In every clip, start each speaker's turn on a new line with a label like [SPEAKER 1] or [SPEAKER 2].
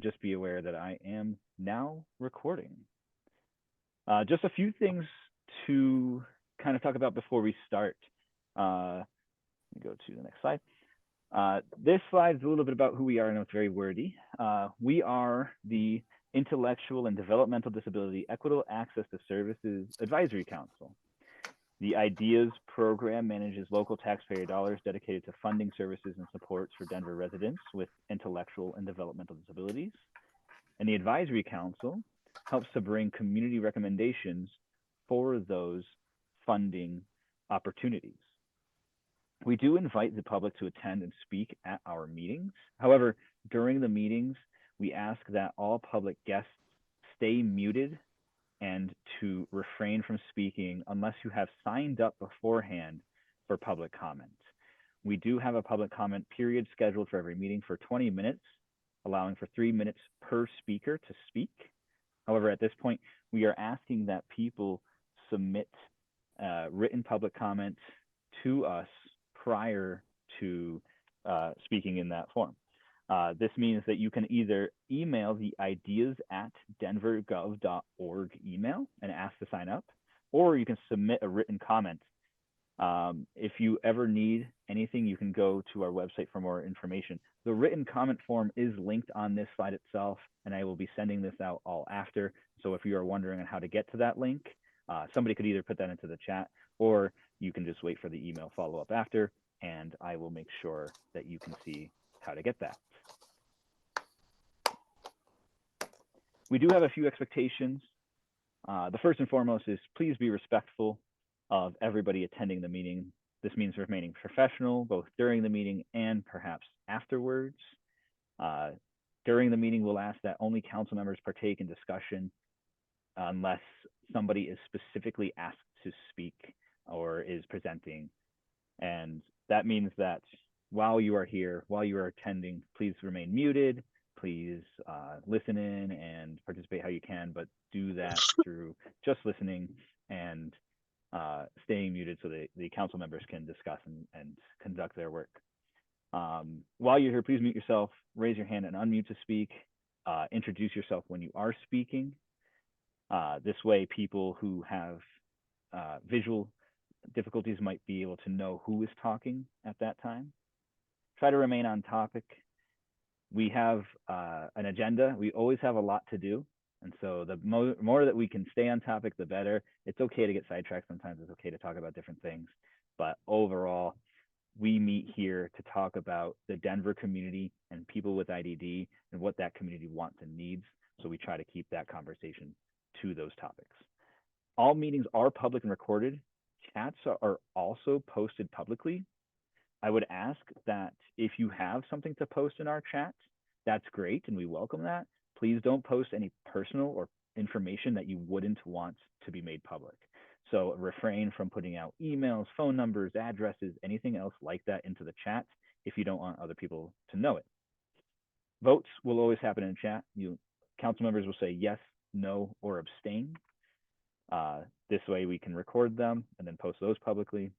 [SPEAKER 1] just be aware that I am now recording. Just a few things to kind of talk about before we start. Let me go to the next slide. This slide is a little bit about who we are. I know it's very wordy. We are the Intellectual and Developmental Disability Equitable Access to Services Advisory Council. The IDEAS program manages local taxpayer dollars dedicated to funding services and supports for Denver residents with intellectual and developmental disabilities. And the Advisory Council helps to bring community recommendations for those funding opportunities. We do invite the public to attend and speak at our meetings. However, during the meetings, we ask that all public guests stay muted and to refrain from speaking unless you have signed up beforehand for public comment. We do have a public comment period scheduled for every meeting for 20 minutes, allowing for 3 minutes per speaker to speak. However, at this point, we are asking that people submit written public comment to us prior to speaking in that form. This means that you can either email the ideas@denvergov.org email and ask to sign up, or you can submit a written comment. If you ever need anything, you can go to our website for more information. The written comment form is linked on this slide itself, and I will be sending this out all after. So if you are wondering on how to get to that link, somebody could either put that into the chat, or you can just wait for the email follow-up after, and I will make sure that you can see how to get that. We do have a few expectations. The first and foremost is please be respectful of everybody attending the meeting. This means remaining professional, both during the meeting and perhaps afterwards. During the meeting, we'll ask that only council members partake in discussion unless somebody is specifically asked to speak or is presenting. And that means that while you are here, while you are attending, please remain muted. Please listen in and participate how you can, but do that through just listening and staying muted so that the council members can discuss and conduct their work. While you're here, please mute yourself, raise your hand and unmute to speak. Introduce yourself when you are speaking. This way, people who have visual difficulties might be able to know who is talking at that time. Try to remain on topic. We have an agenda. We always have a lot to do. And so the more that we can stay on topic, the better. It's okay to get sidetracked. Sometimes it's okay to talk about different things. But overall, we meet here to talk about the Denver community and people with IDD and what that community wants and needs. So we try to keep that conversation to those topics. All meetings are public and recorded. Chats are also posted publicly. I would ask that if you have something to post in our chat, that's great and we welcome that. Please don't post any personal or information that you wouldn't want to be made public. So refrain from putting out emails, phone numbers, addresses, anything else like that into the chat if you don't want other people to know it. Votes will always happen in chat. Council members will say yes, no, or abstain. This way we can record them and then post those publicly.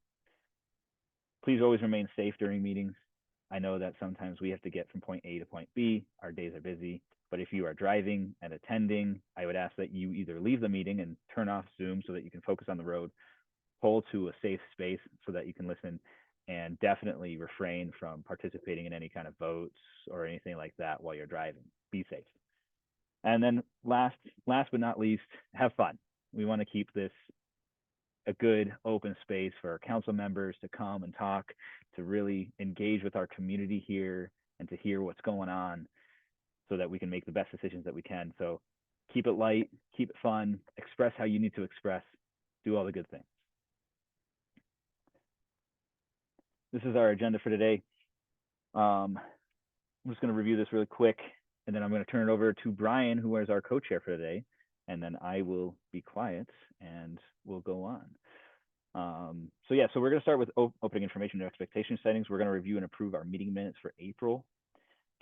[SPEAKER 1] Please always remain safe during meetings. I know that sometimes we have to get from point A to point B. Our days are busy, but if you are driving and attending, I would ask that you either leave the meeting and turn off Zoom so that you can focus on the road, pull to a safe space so that you can listen, and definitely refrain from participating in any kind of votes or anything like that while you're driving. Be safe. And then last but not least, have fun. We want to keep this a good open space for our council members to come and talk, to really engage with our community here and to hear what's going on so that we can make the best decisions that we can. So keep it light, keep it fun, express how you need to express, do all the good things. This is our agenda for today. I'm just going to review this really quick, and then I'm going to turn it over to Brian, who is our co-chair for today, and then I will be quiet and we'll go on. So we're going to start with opening information and expectation settings. We're going to review and approve our meeting minutes for April.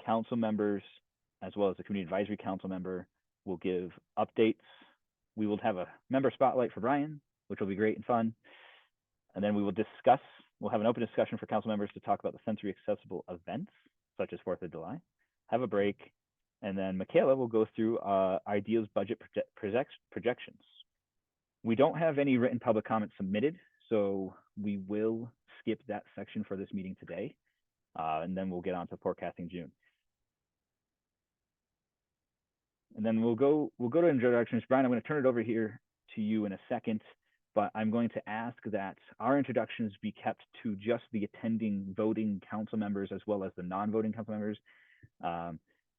[SPEAKER 1] Council members, as well as the community advisory council member, will give updates. We will have a member spotlight for Brian, which will be great and fun. And then we will discuss, we'll have an open discussion for council members to talk about the sensory accessible events, such as 4th of July, have a break, And then Michaela will go through IDEAS budget projections. We don't have any written public comments submitted, so we will skip that section for this meeting today, and then we'll get on to forecasting June. And then we'll go to introductions. Brian, I'm going to turn it over here to you in a second, but I'm going to ask that our introductions be kept to just the attending voting council members as well as the non-voting council members.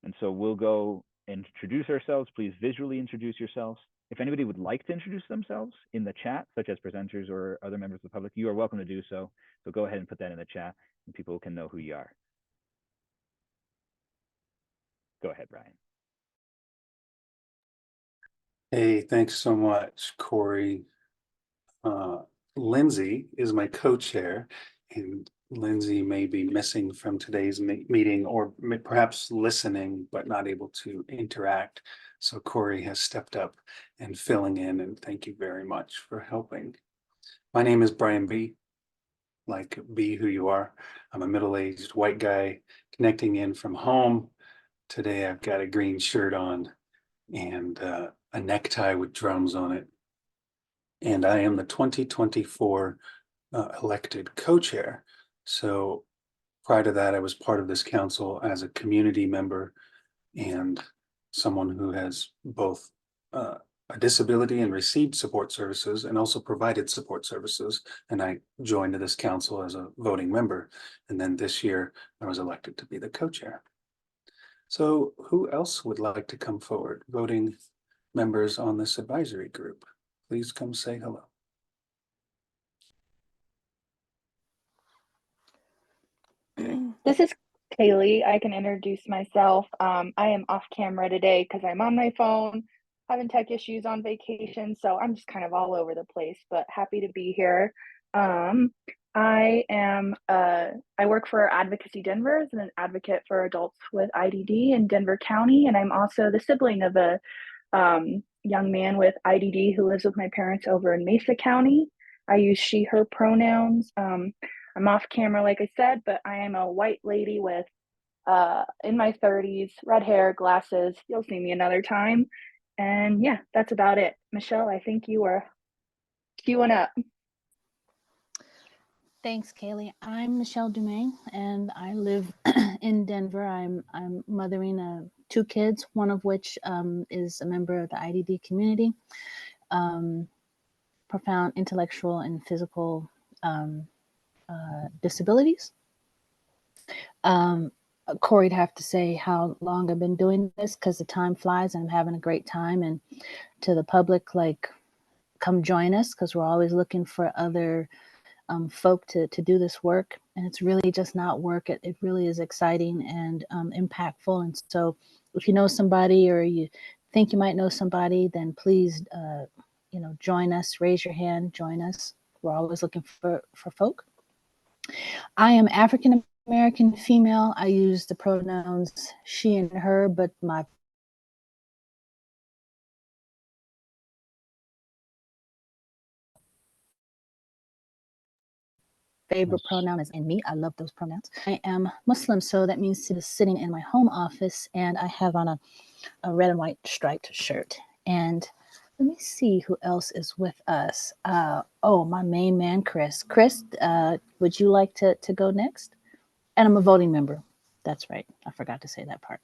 [SPEAKER 1] And so we'll go and introduce ourselves. Please visually introduce yourselves. If anybody would like to introduce themselves in the chat, such as presenters or other members of the public, you are welcome to do so. So go ahead and put that in the chat and people can know who you are. Go ahead, Brian.
[SPEAKER 2] Hey, thanks so much, Corey. Lindsay is my co-chair, and Lindsay may be missing from today's meeting or perhaps listening but not able to interact. So Corey has stepped up and filling in, and thank you very much for helping. My name is Brian B. Like be who you are. I'm a middle-aged white guy connecting in from home. Today I've got a green shirt on and a necktie with drums on it. And I am the 2024 elected co-chair. So prior to that, I was part of this council as a community member and someone who has both a disability and received support services and also provided support services. And I joined this council as a voting member. And then this year I was elected to be the co-chair. So who else would like to come forward? Voting members on this advisory group, please come say hello.
[SPEAKER 3] This is Kaylee. I can introduce myself. I am off camera today because I'm on my phone, having tech issues on vacation. So I'm just kind of all over the place, but happy to be here. I work for Advocacy Denver as an advocate for adults with IDD in Denver County. And I'm also the sibling of a young man with IDD who lives with my parents over in Mesa County. I use she, her pronouns. I'm off camera, like I said, but I am a white lady with in my 30s, red hair, glasses. You'll see me another time. And yeah, that's about it. Michelle, I think you were queuing up.
[SPEAKER 4] Thanks, Kaylee. I'm Michelle Dumaine, and I live in Denver. I'm mothering 2 kids, one of which is a member of the IDD community, profound intellectual and physical disabilities. Corey'd have to say how long I've been doing this because the time flies and I'm having a great time. And to the public, like, come join us because we're always looking for other folk to do this work. And it's really just not work. It really is exciting and impactful. And so if you know somebody or you think you might know somebody, then please, join us, raise your hand, join us. We're always looking for folk. I am African American female. I use the pronouns she and her, but my favorite pronoun is in me. I love those pronouns. I am Muslim, so that means sitting in my home office, and I have on a red and white striped shirt. And let me see who else is with us. My main man, Chris. Chris, would you like to go next? And I'm a voting member. That's right. I forgot to say that part.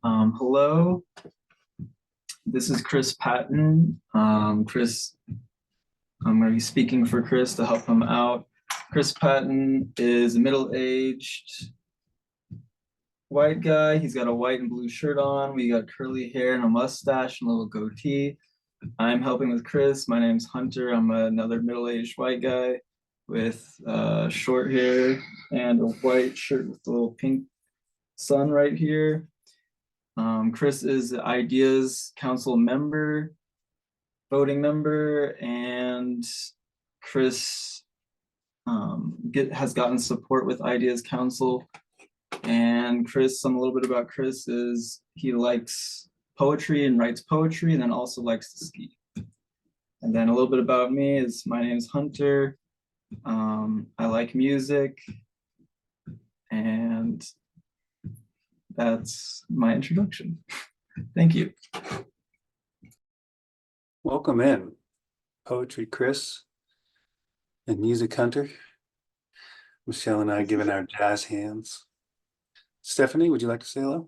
[SPEAKER 5] Hello, this is Chris Patton. Chris, I'm going to be speaking for Chris to help him out. Chris Patton is a middle-aged white guy. He's got a white and blue shirt on. We got curly hair and a mustache and a little goatee. I'm helping with Chris. My name's Hunter. I'm another middle-aged white guy with short hair and a white shirt with a little pink sun right here. Chris is the IDEAS council member, voting member, and Chris has gotten support with IDEAS council. And Chris, a little bit about Chris is he likes poetry and writes poetry, and then also likes to ski. And then a little bit about me is my name is Hunter. I like music, and that's my introduction. Thank you.
[SPEAKER 2] Welcome in, Poetry Chris and Music Hunter. Michelle and I giving our jazz hands. Stephanie, would you like to say hello?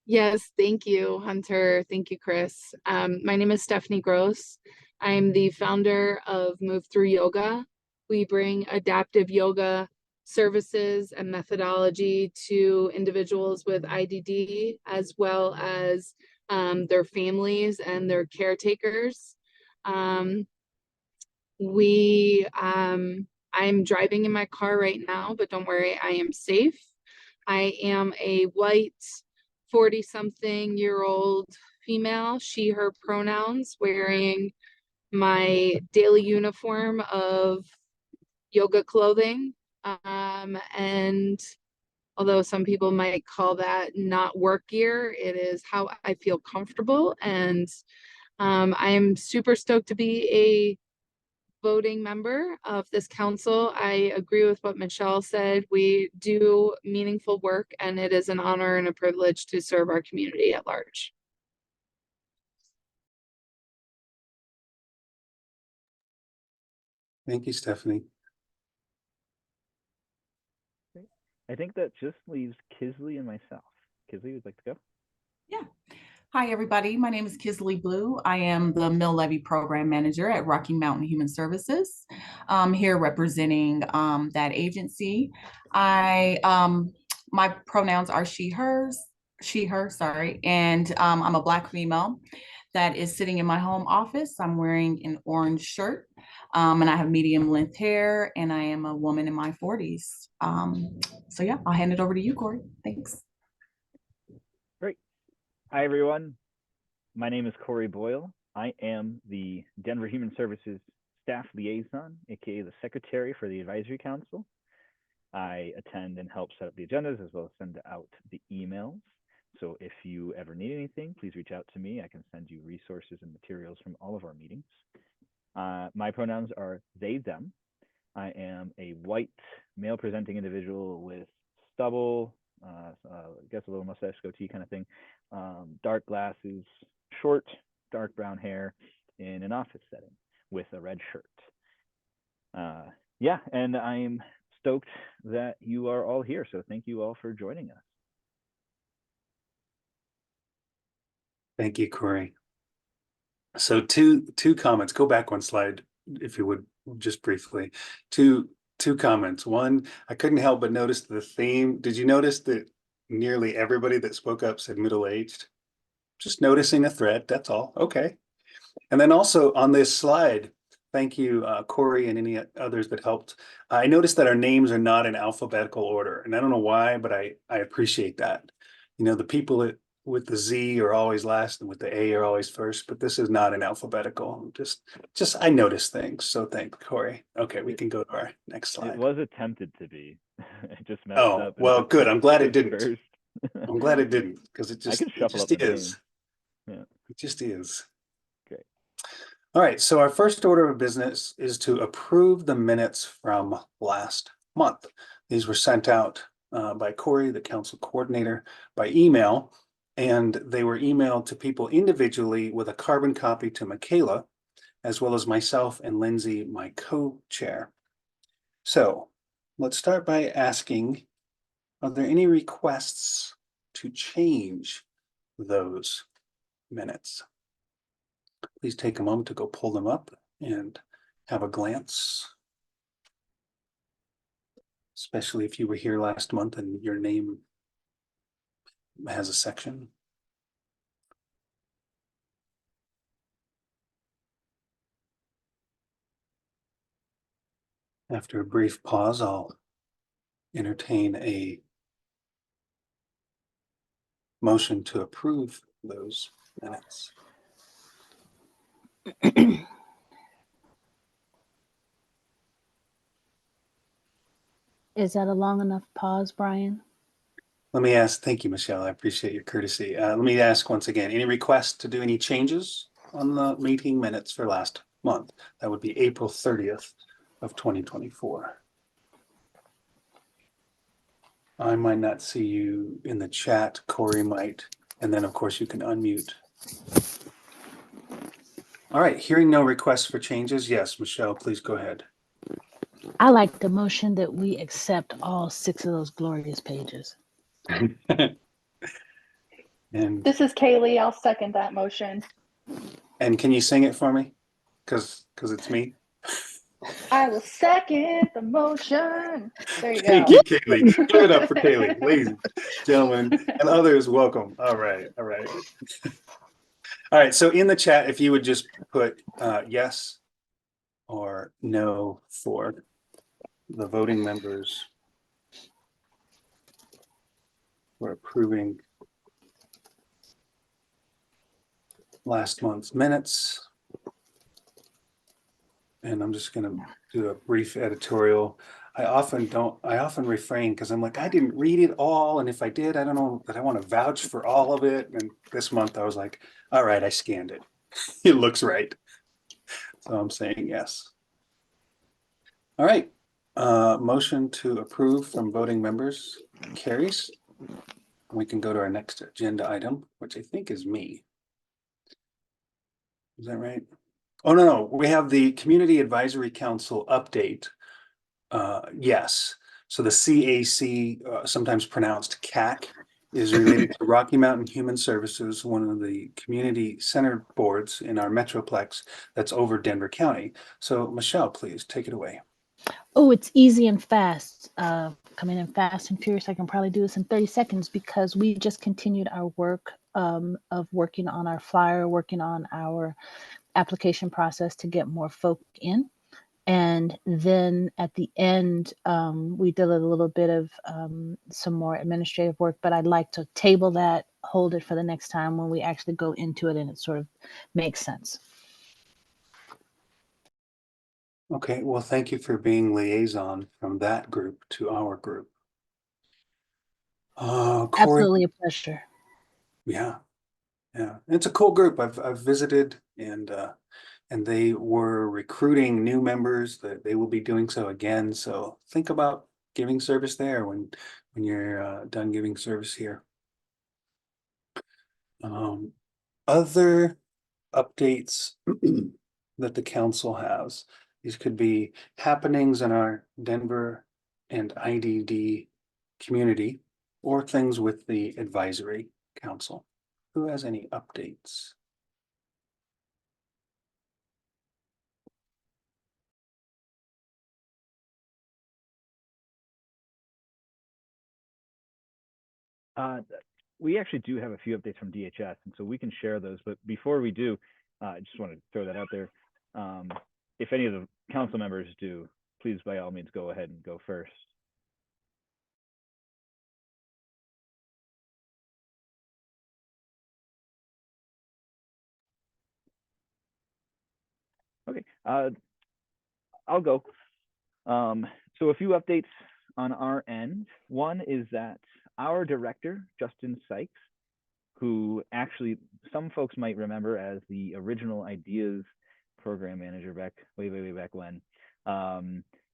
[SPEAKER 6] Yes, thank you, Hunter. Thank you, Chris. My name is Stephanie Gross. I'm the founder of Move Through Yoga. We bring adaptive yoga services and methodology to individuals with IDD, as well as their families and their caretakers. I'm driving in my car right now, but don't worry, I am safe. I am a white 40-something-year-old female, she, her pronouns, wearing my daily uniform of yoga clothing. And although some people might call that not work gear, it is how I feel comfortable. And I'm super stoked to be a voting member of this council. I agree with what Michelle said. We do meaningful work, and it is an honor and a privilege to serve our community at large.
[SPEAKER 2] Thank you, Stephanie.
[SPEAKER 1] I think that just leaves Kisley and myself. Kisley, would like to go?
[SPEAKER 7] Yeah. Hi, everybody. My name is Kisley Blue. I am the Mill Levy Program Manager at Rocky Mountain Human Services. I'm here representing that agency. My pronouns are she, her, sorry. And I'm a Black female that is sitting in my home office. I'm wearing an orange shirt and I have medium length hair, and I am a woman in my 40s. So yeah, I'll hand it over to you, Corey. Thanks.
[SPEAKER 1] Great. Hi, everyone. My name is Corey Boyle. I am the Denver Human Services Staff Liaison, aka the Secretary for the Advisory Council. I attend and help set up the agendas as well as send out the emails. So if you ever need anything, please reach out to me. I can send you resources and materials from all of our meetings. My pronouns are they, them. I am a white male presenting individual with stubble, I guess a little mustache, goatee kind of thing, dark glasses, short, dark brown hair in an office setting with a red shirt. Yeah, and I'm stoked that you are all here. So thank you all for joining us.
[SPEAKER 2] Thank you, Corey. So two comments. Go back one slide, if you would, just briefly. Two comments. One, I couldn't help but notice the theme. Did you notice that nearly everybody that spoke up said middle-aged? Just noticing a thread, that's all. Okay. And then also on this slide, thank you, Corey, and any others that helped. I noticed that our names are not in alphabetical order, and I don't know why, but I appreciate that. You know, the people with the Z are always last and with the A are always first, but this is not in alphabetical. Just I noticed things. So thank Corey. Okay, we can go to our next slide.
[SPEAKER 1] It was attempted to be. It just messed
[SPEAKER 2] Oh,
[SPEAKER 1] up.
[SPEAKER 2] well, good. I'm glad it didn't.
[SPEAKER 1] First.
[SPEAKER 2] I'm glad it didn't, because it just,
[SPEAKER 1] I can shuffle up the
[SPEAKER 2] is.
[SPEAKER 1] names. Yeah.
[SPEAKER 2] It just is.
[SPEAKER 1] Great.
[SPEAKER 2] All right, so our first order of business is to approve the minutes from last month. These were sent out by Corey, the council coordinator, by email, and they were emailed to people individually with a carbon copy to Michaela, as well as myself and Lindsay, my co-chair. So let's start by asking, are there any requests to change those minutes? Please take a moment to go pull them up and have a glance. Especially if you were here last month and your name has a section. After a brief pause, I'll entertain a motion to approve those minutes.
[SPEAKER 4] Is that a long enough pause, Brian?
[SPEAKER 2] Let me ask, thank you, Michelle. I appreciate your courtesy. Let me ask once again, any requests to do any changes on the meeting minutes for last month? That would be April 30th of 2024. I might not see you in the chat. Corey might. And then, of course, you can unmute. All right, hearing no requests for changes. Yes, Michelle, please go ahead.
[SPEAKER 4] I like the motion that we accept all 6 of those glorious pages.
[SPEAKER 2] And
[SPEAKER 3] This is Kaylee. I'll second that motion.
[SPEAKER 2] can you sing it for me? Because it's me.
[SPEAKER 3] I will second the motion. There you
[SPEAKER 2] Thank
[SPEAKER 3] go.
[SPEAKER 2] you, Kaylee. Give it up for Kaylee, ladies, gentlemen, and others. Welcome. All right, all right. All right, so in the chat, if you would just put yes or no for the voting members for approving last month's minutes. And I'm just going to do a brief editorial. I often refrain because I'm like, I didn't read it all. And if I did, I don't know that I want to vouch for all of it. And this month I was like, all right, I scanned it. It looks right. So I'm saying yes. All right. Motion to approve from voting members carries. We can go to our next agenda item, which I think is me. Is that right? Oh, no, we have the Community Advisory Council update. Yes, so the CAC, sometimes pronounced CAC, is related to Rocky Mountain Human Services, one of the community center boards in our Metroplex that's over Denver County. So Michelle, please take it away.
[SPEAKER 4] Oh, it's easy and fast. Coming in fast and furious. I can probably do this in 30 seconds because we just continued our work of working on our flyer, working on our application process to get more folk in. And then at the end, we did a little bit of some more administrative work, but I'd like to table that, hold it for the next time when we actually go into it and it sort of makes sense.
[SPEAKER 2] Okay, well, thank you for being liaison from that group to our group. Corey,
[SPEAKER 4] Absolutely a pleasure.
[SPEAKER 2] yeah, it's a cool group. I've visited and they were recruiting new members that they will be doing so again. So think about giving service there when you're done giving service here. Other updates that the council has. These could be happenings in our Denver and IDD community or things with the advisory council. Who has any updates?
[SPEAKER 1] We actually do have a few updates from DHS, and so we can share those. But before we do, I just want to throw that out there. If any of the council members do, please by all means go ahead and go first. Okay, I'll go. So a few updates on our end. One is that our director, Justin Sykes, who actually some folks might remember as the original IDEAS program manager back way back when,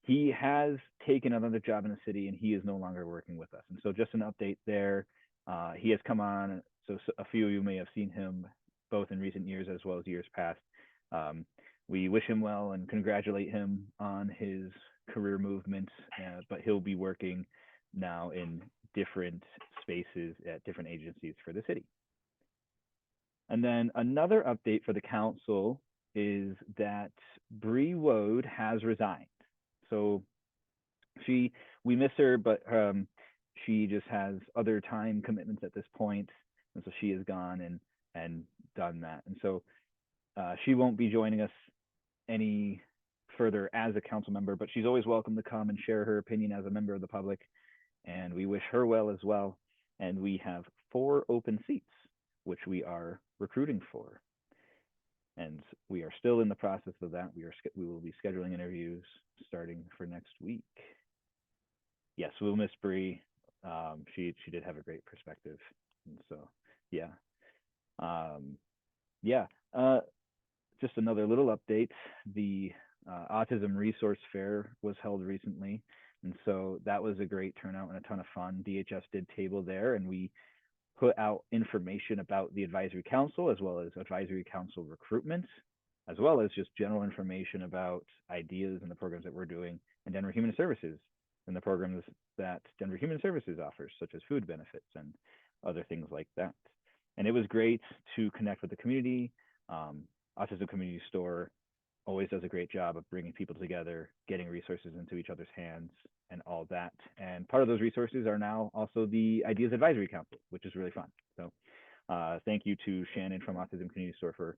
[SPEAKER 1] he has taken another job in the city and he is no longer working with us. And so just an update there. He has come on, so a few of you may have seen him both in recent years as well as years past. We wish him well and congratulate him on his career movement, but he'll be working now in different spaces at different agencies for the city. And then another update for the council is that Bree Wode has resigned. So we miss her, but she just has other time commitments at this point, and so she is gone and done that. And so she won't be joining us any further as a council member, but she's always welcome to come and share her opinion as a member of the public. And we wish her well as well. And we have 4 open seats, which we are recruiting for. And we are still in the process of that. We will be scheduling interviews starting for next week. Yes, we'll miss Bree. She did have a great perspective. And so, yeah. Just another little update. The Autism Resource Fair was held recently. And so that was a great turnout and a ton of fun. DHS did table there, and we put out information about the advisory council as well as advisory council recruitment, as well as just general information about IDEAS and the programs that we're doing, and Denver Human Services and the programs that Denver Human Services offers, such as food benefits and other things like that. And it was great to connect with the community. Autism Community Store always does a great job of bringing people together, getting resources into each other's hands and all that. And part of those resources are now also the IDEAS Advisory Council, which is really fun. So thank you to Shannon from Autism Community Store for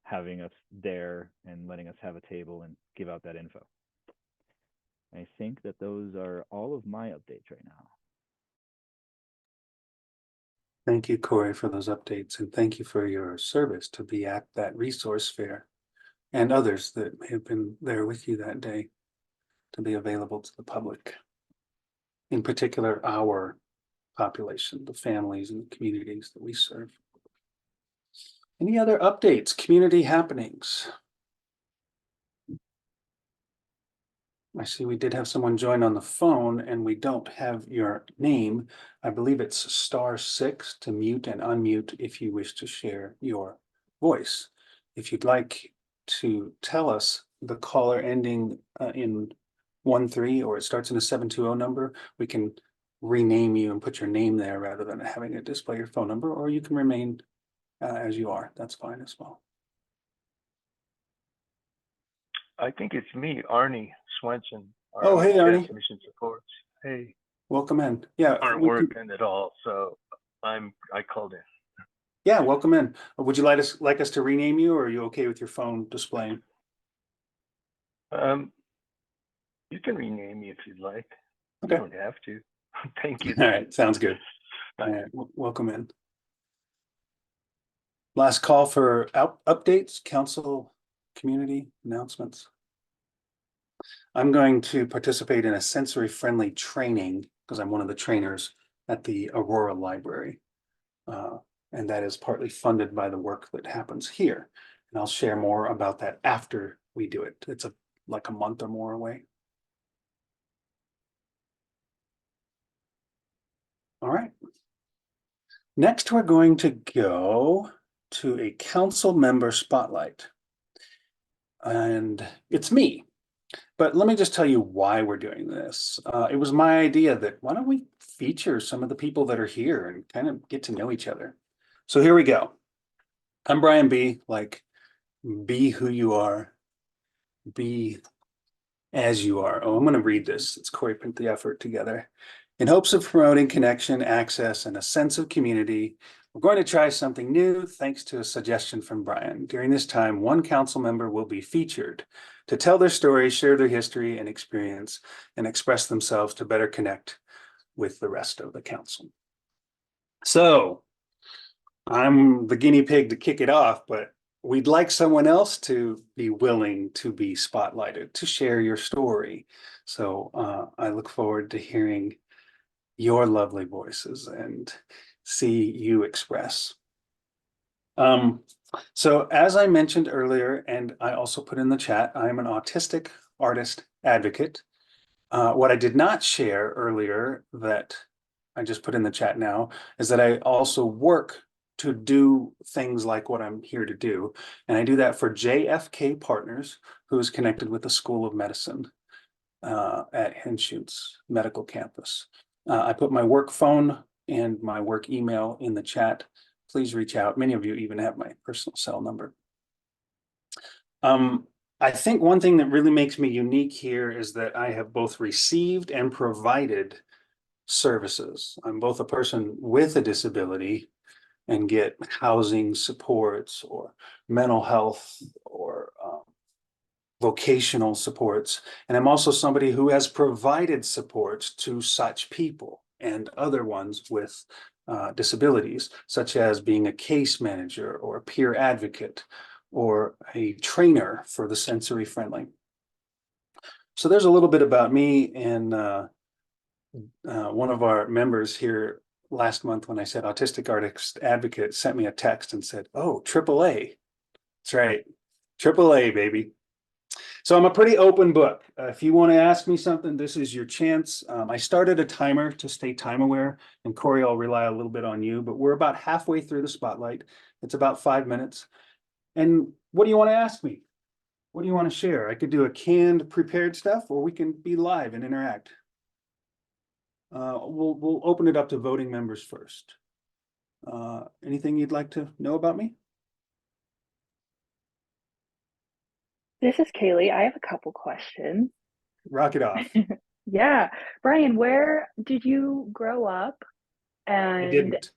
[SPEAKER 1] having us there and letting us have a table and give out that info. I think that those are all of my updates right now.
[SPEAKER 2] Thank you, Corey, for those updates, and thank you for your service to be at that resource fair and others that may have been there with you that day to be available to the public. In particular, our population, the families and the communities that we serve. Any other updates, community happenings? I see we did have someone join on the phone and we don't have your name. I believe it's *6 to mute and unmute if you wish to share your voice. If you'd like to tell us the caller ending in 13 or it starts in a 720 number, we can rename you and put your name there rather than having it display your phone number, or you can remain as you are. That's fine as well.
[SPEAKER 8] I think it's me, Arnie Swenson.
[SPEAKER 2] Oh, hey, Arnie.
[SPEAKER 8] Mission supports. Hey,
[SPEAKER 2] welcome in. Yeah,
[SPEAKER 8] aren't working at all, so I called in.
[SPEAKER 2] Yeah, welcome in. Would you like us to rename you, or are you okay with your phone displaying?
[SPEAKER 8] You can rename me if you'd like.
[SPEAKER 2] Okay.
[SPEAKER 8] You don't have to. Thank you.
[SPEAKER 2] All right, sounds good. All right, welcome in. Last call for updates, council, community announcements. I'm going to participate in a sensory-friendly training because I'm one of the trainers at the Aurora Library. And that is partly funded by the work that happens here. And I'll share more about that after we do it. It's like a month or more away. All right. Next, we're going to go to a council member spotlight. And it's me. But let me just tell you why we're doing this. It was my idea that why don't we feature some of the people that are here and kind of get to know each other. So here we go. I'm Brian B. Like, be who you are. Be as you are. Oh, I'm going to read this. It's Corey put the effort together. In hopes of promoting connection, access, and a sense of community, we're going to try something new thanks to a suggestion from Brian. During this time, one council member will be featured to tell their story, share their history and experience, and express themselves to better connect with the rest of the council. So I'm the guinea pig to kick it off, but we'd like someone else to be willing to be spotlighted, to share your story. So I look forward to hearing your lovely voices and see you express. So as I mentioned earlier, and I also put in the chat, I am an autistic artist advocate. What I did not share earlier that I just put in the chat now is that I also work to do things like what I'm here to do. And I do that for JFK Partners, who is connected with the School of Medicine at Henschutz Medical Campus. I put my work phone and my work email in the chat. Please reach out. Many of you even have my personal cell number. I think one thing that really makes me unique here is that I have both received and provided services. I'm both a person with a disability and get housing supports or mental health or vocational supports. And I'm also somebody who has provided supports to such people and other ones with disabilities, such as being a case manager or a peer advocate or a trainer for the sensory friendly. So there's a little bit about me, and one of our members here last month when I said autistic artist advocate sent me a text and said, oh, AAA. That's right. AAA, baby. So I'm a pretty open book. If you want to ask me something, this is your chance. I started a timer to stay time aware, and Corey, I'll rely a little bit on you, but we're about halfway through the spotlight. It's about 5 minutes. And what do you want to ask me? What do you want to share? I could do a canned prepared stuff, or we can be live and interact. We'll open it up to voting members first. Anything you'd like to know about me?
[SPEAKER 3] This is Kaylee. I have a couple questions.
[SPEAKER 2] Rock it off.
[SPEAKER 3] Yeah. Brian, where did you grow up?
[SPEAKER 2] I
[SPEAKER 3] And
[SPEAKER 2] didn't.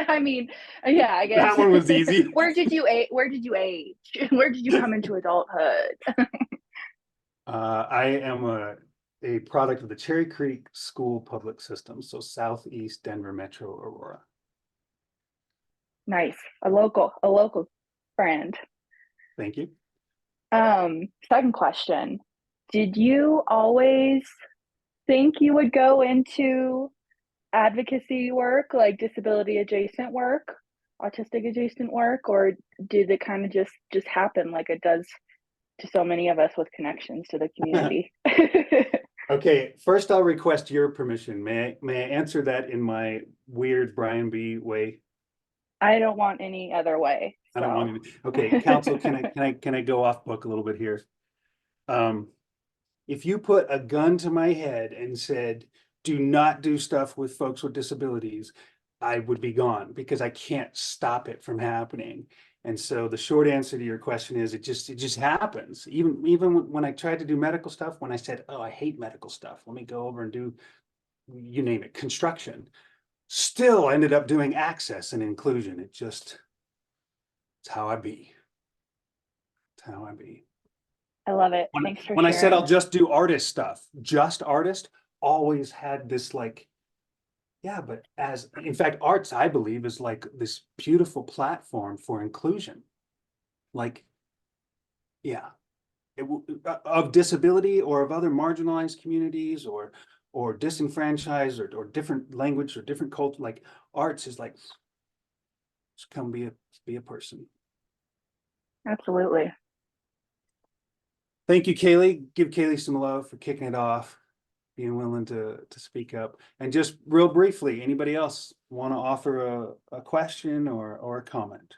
[SPEAKER 3] I mean, yeah, I guess
[SPEAKER 2] That one was easy.
[SPEAKER 3] Where did you age? Where did you come into adulthood?
[SPEAKER 2] I am a product of the Cherry Creek School Public System, so Southeast Denver Metro Aurora.
[SPEAKER 3] Nice. A local friend.
[SPEAKER 2] Thank you.
[SPEAKER 3] Second question. Did you always think you would go into advocacy work, like disability adjacent work, autistic adjacent work, or did it kind of just happen like it does to so many of us with connections to the community?
[SPEAKER 2] Okay, first I'll request your permission. May I answer that in my weird Brian B. way?
[SPEAKER 3] I don't want any other way.
[SPEAKER 2] I don't
[SPEAKER 3] so.
[SPEAKER 2] want to. Okay, council, can I go off book a little bit here? If you put a gun to my head and said, do not do stuff with folks with disabilities, I would be gone because I can't stop it from happening. And so the short answer to your question is it just happens. Even when I tried to do medical stuff, when I said, oh, I hate medical stuff, let me go over and do, you name it, construction, still ended up doing access and inclusion. It's how I be. It's how I be.
[SPEAKER 3] I love it. Thanks for
[SPEAKER 2] When I said
[SPEAKER 3] sharing.
[SPEAKER 2] I'll just do artist stuff, just artist, always had this like, yeah, but as, in fact, arts, I believe, is like this beautiful platform for inclusion. Like, yeah, of disability or of other marginalized communities or disenfranchised or different language or different culture, like arts is like, just come be a person.
[SPEAKER 3] Absolutely.
[SPEAKER 2] Thank you, Kaylee. Give Kaylee some love for kicking it off, being willing to speak up. And just real briefly, anybody else want to offer a question or a comment?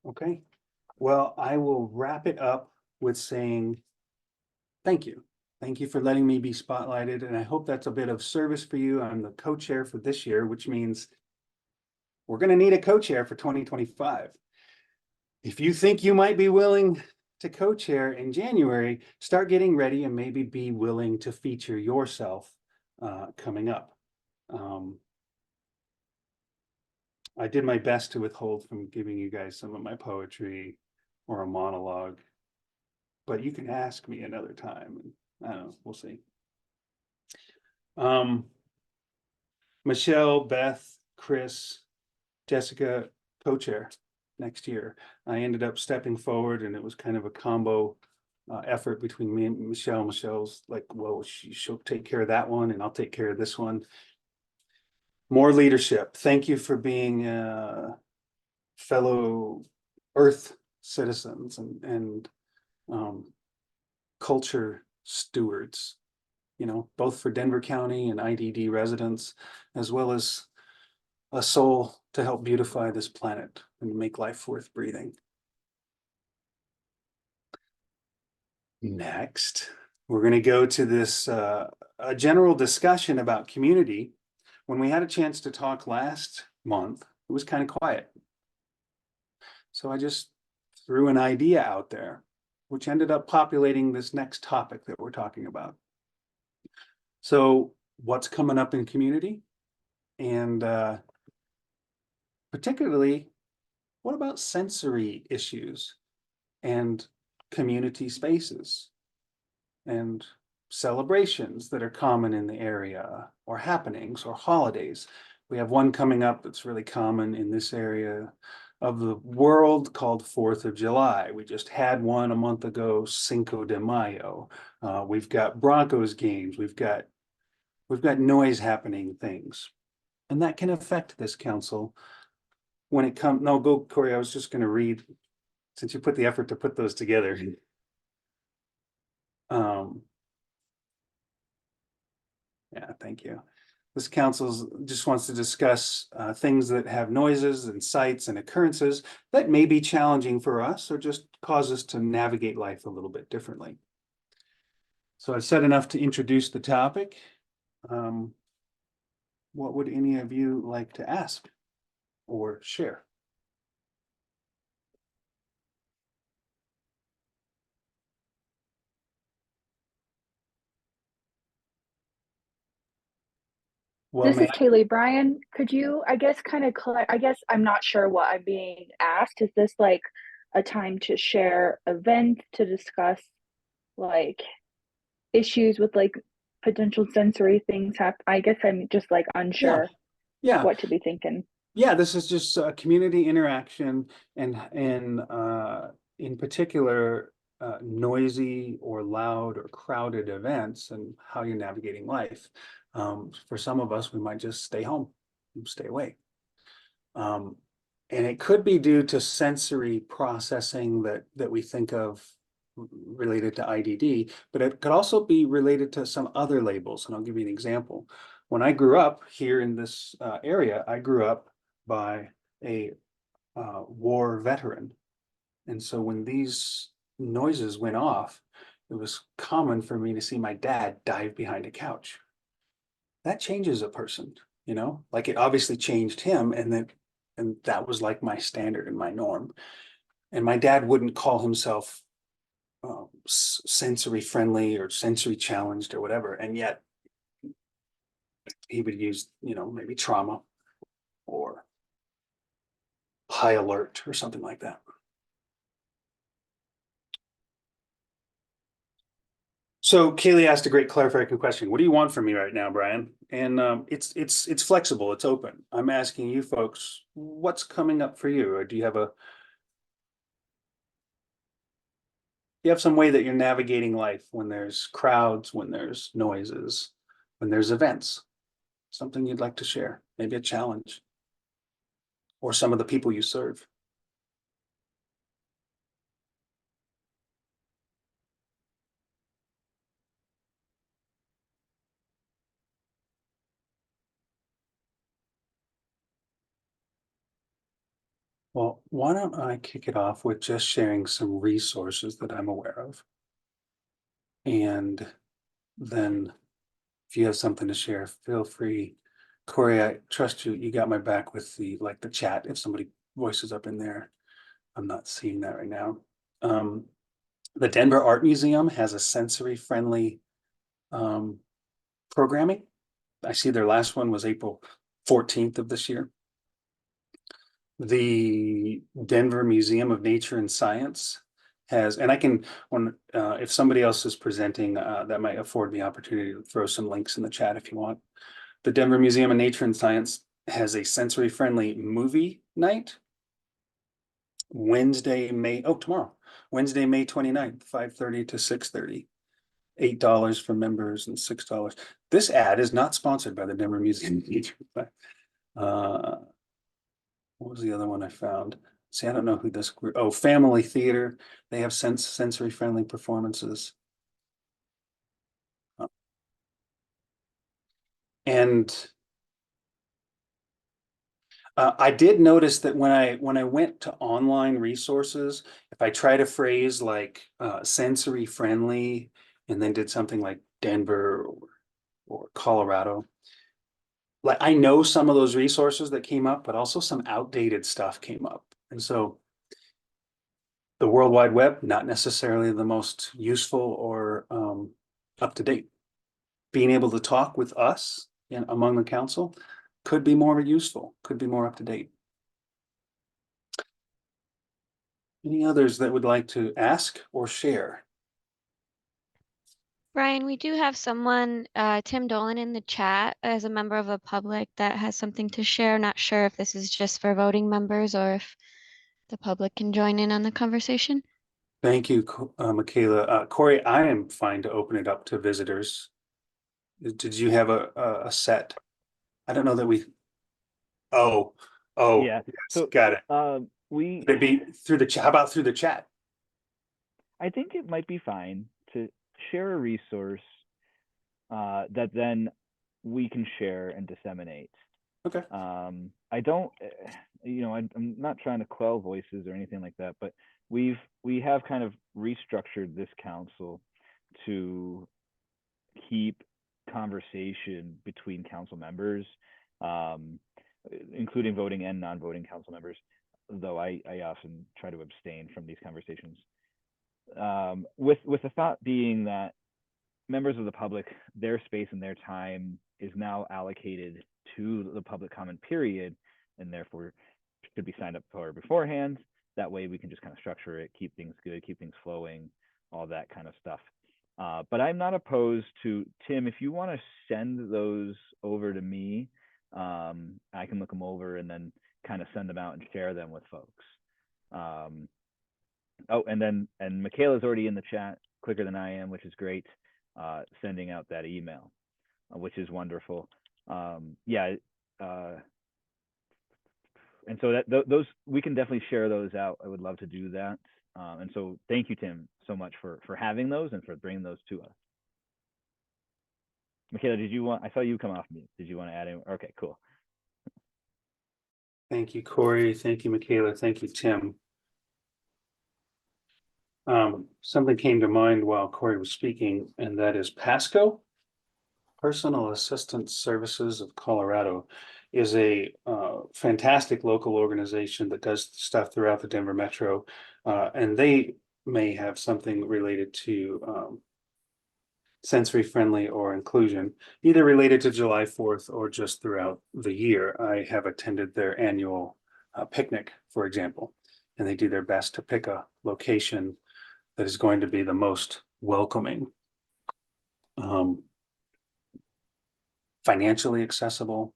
[SPEAKER 2] Okay, well, I will wrap it up with saying thank you. Thank you for letting me be spotlighted, and I hope that's a bit of service for you. I'm the co-chair for this year, which means we're going to need a co-chair for 2025. If you think you might be willing to co-chair in January, start getting ready and maybe be willing to feature yourself coming up. I did my best to withhold from giving you guys some of my poetry or a monologue, but you can ask me another time. And I don't know, we'll see. Michelle, Beth, Chris, Jessica, co-chair next year. I ended up stepping forward and it was kind of a combo effort between me and Michelle. Michelle's like, well, she'll take care of that one and I'll take care of this one. More leadership. Thank you for being fellow Earth citizens and culture stewards, you know, both for Denver County and IDD residents, as well as a soul to help beautify this planet and make life worth breathing. Next, we're going to go to this a general discussion about community. When we had a chance to talk last month, it was kind of quiet. So I just threw an idea out there, which ended up populating this next topic that we're talking about. So what's coming up in community? And particularly, what about sensory issues and community spaces and celebrations that are common in the area or happenings or holidays? We have one coming up that's really common in this area of the world called 4th of July. We just had one a month ago, Cinco de Mayo. We've got Broncos games. We've got noise happening things. And that can affect this council when it comes, no, go Corey, I was just gonna read, since you put the effort to put those together. Yeah, thank you. This council just wants to discuss things that have noises and sights and occurrences that may be challenging for us or just cause us to navigate life a little bit differently. So I've said enough to introduce the topic. What would any of you like to ask or share? Well,
[SPEAKER 3] This is Kaylee. Brian, could you, I guess, kind of, I guess I'm not sure what I'm being asked. Is this like a time to share events, to discuss like issues with like potential sensory things happen? I guess I'm just like unsure
[SPEAKER 2] yeah,
[SPEAKER 3] what to be thinking.
[SPEAKER 2] yeah. This is just community interaction and in particular noisy or loud or crowded events and how you're navigating life. For some of us, we might just stay home and stay away. And it could be due to sensory processing that we think of related to IDD, but it could also be related to some other labels. And I'll give you an example. When I grew up here in this area, I grew up by a war veteran. And so when these noises went off, it was common for me to see my dad dive behind a couch. That changes a person, you know, like it obviously changed him, and that was like my standard and my norm. And my dad wouldn't call himself sensory friendly or sensory challenged or whatever, and yet he would use, you know, maybe trauma or high alert or something like that. So Kaylee asked a great clarifying question. What do you want from me right now, Brian? And it's flexible, it's open. I'm asking you folks, what's coming up for you? Or do you have some way that you're navigating life when there's crowds, when there's noises, when there's events? Something you'd like to share, maybe a challenge, or some of the people you serve. Well, why don't I kick it off with just sharing some resources that I'm aware of. And then if you have something to share, feel free. Corey, I trust you. You got my back with the chat. If somebody voices up in there, I'm not seeing that right now. The Denver Art Museum has a sensory friendly programming. I see their last one was April 14th of this year. The Denver Museum of Nature and Science has, and I can, if somebody else is presenting, that might afford me opportunity to throw some links in the chat if you want. The Denver Museum of Nature and Science has a sensory friendly movie night. Tomorrow, Wednesday, May 29th, 5:30 to 6:30. $8 for members and $6. This ad is not sponsored by the Denver Museum of Nature. What was the other one I found? See, I don't know who this group. Oh, Family Theater. They have sensory friendly performances. And I did notice that when I went to online resources, if I try to phrase like sensory friendly and then did something like Denver or Colorado, like I know some of those resources that came up, but also some outdated stuff came up. And so the World Wide Web, not necessarily the most useful or up to date. Being able to talk with us and among the council could be more useful, could be more up to date. Any others that would like to ask or share?
[SPEAKER 9] Brian, we do have someone, Tim Dolan, in the chat as a member of the public that has something to share. Not sure if this is just for voting members or if the public can join in on the conversation.
[SPEAKER 2] Thank you, Michaela. Corey, I am fine to open it up to visitors. Did you have a set? I don't know that we. Oh, Oh,
[SPEAKER 1] Yeah.
[SPEAKER 2] yes,
[SPEAKER 1] So
[SPEAKER 2] got it.
[SPEAKER 1] we
[SPEAKER 2] Could it be through the chat? How about through the chat?
[SPEAKER 1] I think it might be fine to share a resource that then we can share and disseminate.
[SPEAKER 2] Okay.
[SPEAKER 1] I don't, I'm not trying to quell voices or anything like that, but we have kind of restructured this council to keep conversation between council members, including voting and non-voting council members, though I often try to abstain from these conversations. With the thought being that members of the public, their space and their time is now allocated to the public comment period, and therefore should be signed up for beforehand. That way we can just kind of structure it, keep things good, keep things flowing, all that kind of stuff. But I'm not opposed to, Tim, if you want to send those over to me, I can look them over and then kind of send them out and share them with folks. Oh, and Michaela's already in the chat quicker than I am, which is great, sending out that email, which is wonderful. Yeah, and so those we can definitely share those out. I would love to do that. And so thank you, Tim, so much for having those and for bringing those to us. Michaela, I saw you come off mute. Did you want to add in? Okay, cool.
[SPEAKER 2] Thank you, Corey. Thank you, Michaela. Thank you, Tim. Something came to mind while Corey was speaking, and that is PASCO, Personal Assistance Services of Colorado, is a fantastic local organization that does stuff throughout the Denver metro, and they may have something related to sensory friendly or inclusion, either related to July 4th or just throughout the year. I have attended their annual picnic, for example, and they do their best to pick a location that is going to be the most welcoming, financially accessible,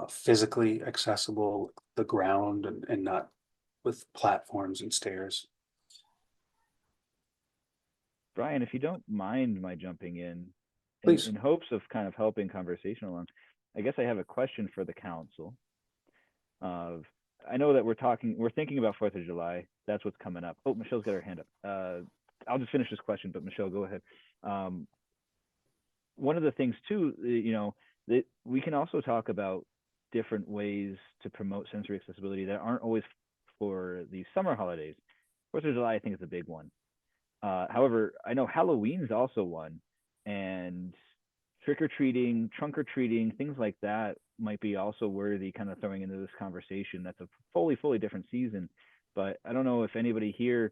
[SPEAKER 2] physically accessible, the ground, and not with platforms and stairs.
[SPEAKER 1] Brian, if you don't mind my jumping in,
[SPEAKER 2] Please.
[SPEAKER 1] in hopes of kind of helping conversation along, I guess I have a question for the council. I know that we're thinking about 4th of July. That's what's coming up. Oh, Michelle's got her hand up. I'll just finish this question, but Michelle, go ahead. One of the things too, that we can also talk about different ways to promote sensory accessibility that aren't always for the summer holidays. 4th of July, I think, is a big one. However, I know Halloween's also one, and trick-or-treating, trunk-or-treating, things like that might be also worthy kind of throwing into this conversation. That's a fully different season, but I don't know if anybody here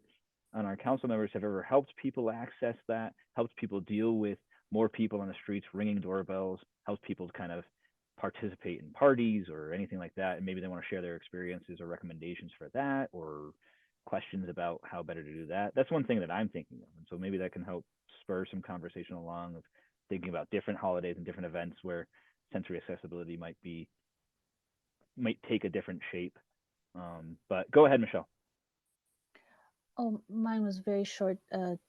[SPEAKER 1] on our council members have ever helped people access that, helped people deal with more people on the streets ringing doorbells, helped people kind of participate in parties or anything like that, and maybe they want to share their experiences or recommendations for that, or questions about how better to do that. That's one thing that I'm thinking of, and so maybe that can help spur some conversation along of thinking about different holidays and different events where sensory accessibility might take a different shape. But go ahead, Michelle.
[SPEAKER 4] Oh, mine was very short,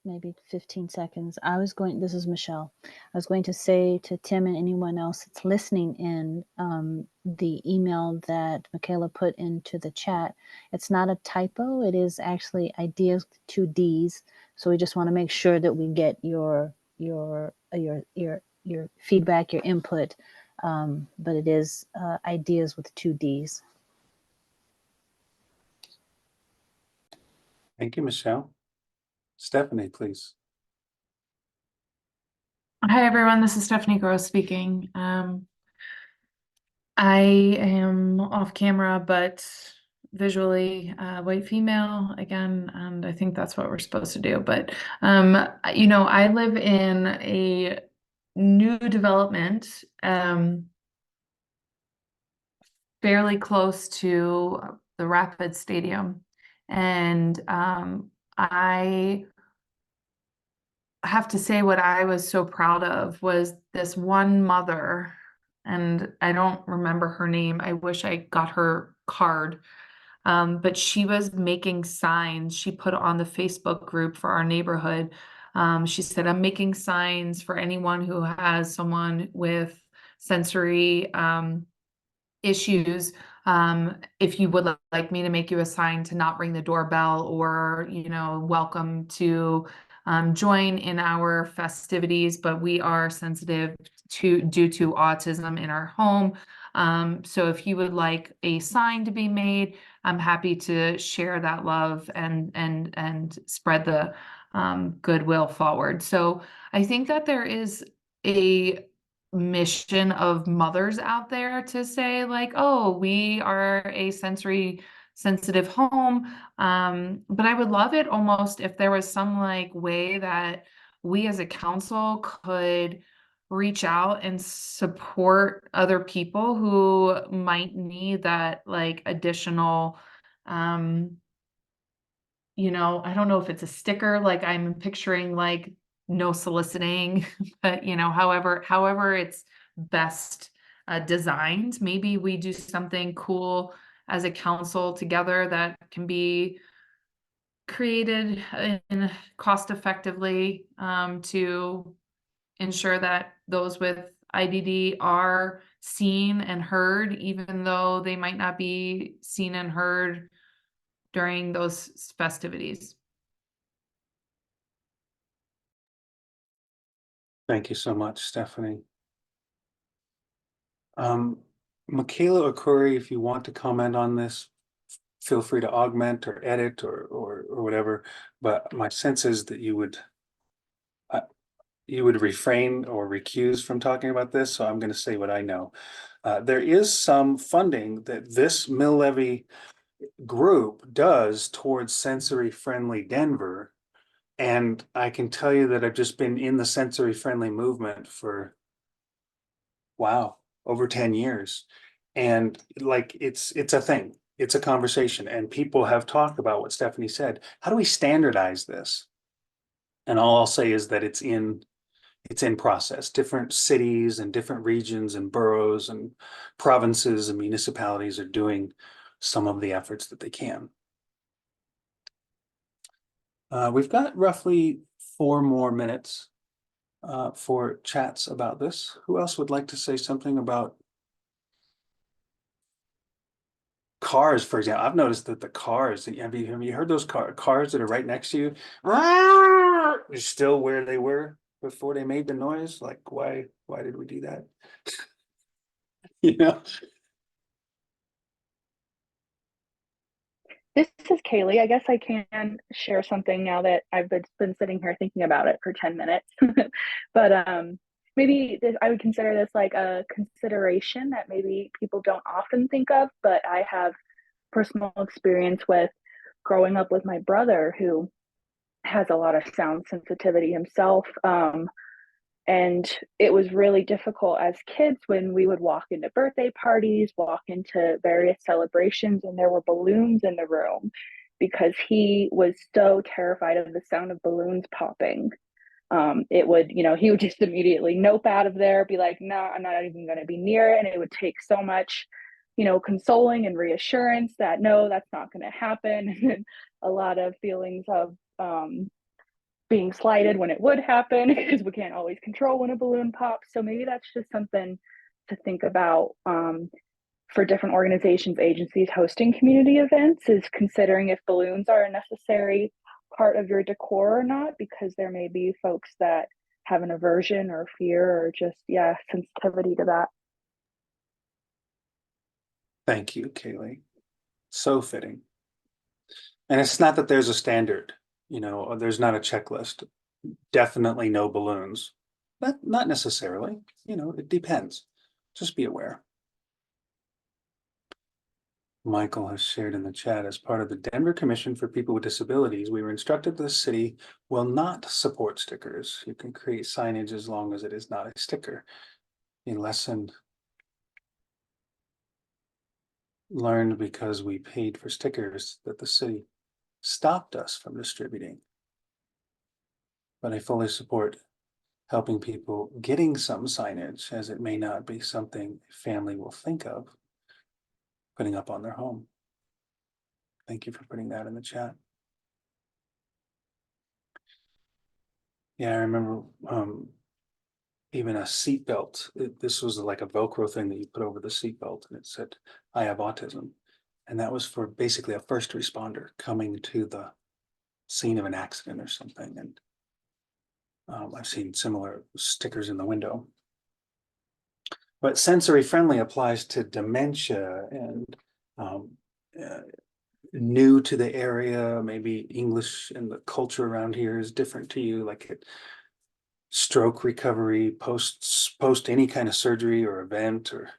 [SPEAKER 4] maybe 15 seconds. This is Michelle. I was going to say to Tim and anyone else that's listening in, the email that Michaela put into the chat, it's not a typo. It is actually IDEAS with 2 Ds. So we just want to make sure that we get your feedback, your input. But it is IDEAS with 2 Ds.
[SPEAKER 2] Thank you, Michelle. Stephanie, please.
[SPEAKER 10] Hi, everyone. This is Stephanie Gross speaking. I am off camera, but visually white female again, and I think that's what we're supposed to do. But, I live in a new development fairly close to the Rapid Stadium. And I have to say what I was so proud of was this one mother, and I don't remember her name. I wish I got her card. But she was making signs. She put on the Facebook group for our neighborhood. She said, I'm making signs for anyone who has someone with sensory issues. If you would like me to make you a sign to not ring the doorbell, or, you know, welcome to join in our festivities, but we are sensitive due to autism in our home. So if you would like a sign to be made, I'm happy to share that love and spread the goodwill forward. So I think that there is a mission of mothers out there to say, like, oh, we are a sensory sensitive home. But I would love it almost if there was some like way that we as a council could reach out and support other people who might need that like additional you know, I don't know if it's a sticker, like I'm picturing like no soliciting, but you know, however it's best designed, maybe we do something cool as a council together that can be created in cost effectively to ensure that those with IDD are seen and heard, even though they might not be seen and heard during those festivities.
[SPEAKER 2] Thank you so much, Stephanie. Michaela or Corey, if you want to comment on this, feel free to augment or edit or whatever. But my sense is that you would refrain or recuse from talking about this. So I'm going to say what I know. There is some funding that this mill levy group does towards sensory friendly Denver. And I can tell you that I've just been in the sensory friendly movement for, wow, over 10 years. And like, it's a thing, it's a conversation, and people have talked about what Stephanie said. How do we standardize this? And all I'll say is that it's in process. Different cities and different regions and boroughs and provinces and municipalities are doing some of the efforts that they can. We've got roughly 4 more minutes for chats about this. Who else would like to say something about cars, for example? I've noticed that the cars, have you heard those cars that are right next to you? Are still where they were before they made the noise? Like, why did we do that? You know?
[SPEAKER 3] This is Kaylee. I guess I can share something now that I've been sitting here thinking about it for 10 minutes. But maybe I would consider this like a consideration that maybe people don't often think of, but I have personal experience with growing up with my brother who has a lot of sound sensitivity himself. And it was really difficult as kids when we would walk into birthday parties, walk into various celebrations, and there were balloons in the room because he was so terrified of the sound of balloons popping. It would, he would just immediately nope out of there, be like, no, I'm not even going to be near it. And it would take so much, consoling and reassurance that no, that's not going to happen. And a lot of feelings of, being slighted when it would happen because we can't always control when a balloon pops. So maybe that's just something to think about for different organizations, agencies hosting community events, is considering if balloons are a necessary part of your decor or not, because there may be folks that have an aversion or fear or just, sensitivity to that.
[SPEAKER 2] Thank you, Kaylee. So fitting. And it's not that there's a standard, there's not a checklist. Definitely no balloons. But not necessarily, it depends. Just be aware. Michael has shared in the chat, as part of the Denver Commission for People with Disabilities, we were instructed that the city will not support stickers. You can create signage as long as it is not a sticker. A lesson learned because we paid for stickers that the city stopped us from distributing. But I fully support helping people getting some signage, as it may not be something a family will think of putting up on their home. Thank you for putting that in the chat. Yeah, I remember even a seatbelt. This was like a Velcro thing that you put over the seatbelt, and it said, "I have autism." And that was for basically a first responder coming to the scene of an accident or something. And I've seen similar stickers in the window. But sensory friendly applies to dementia and new to the area. Maybe English and the culture around here is different to you, like stroke recovery, post any kind of surgery or event, or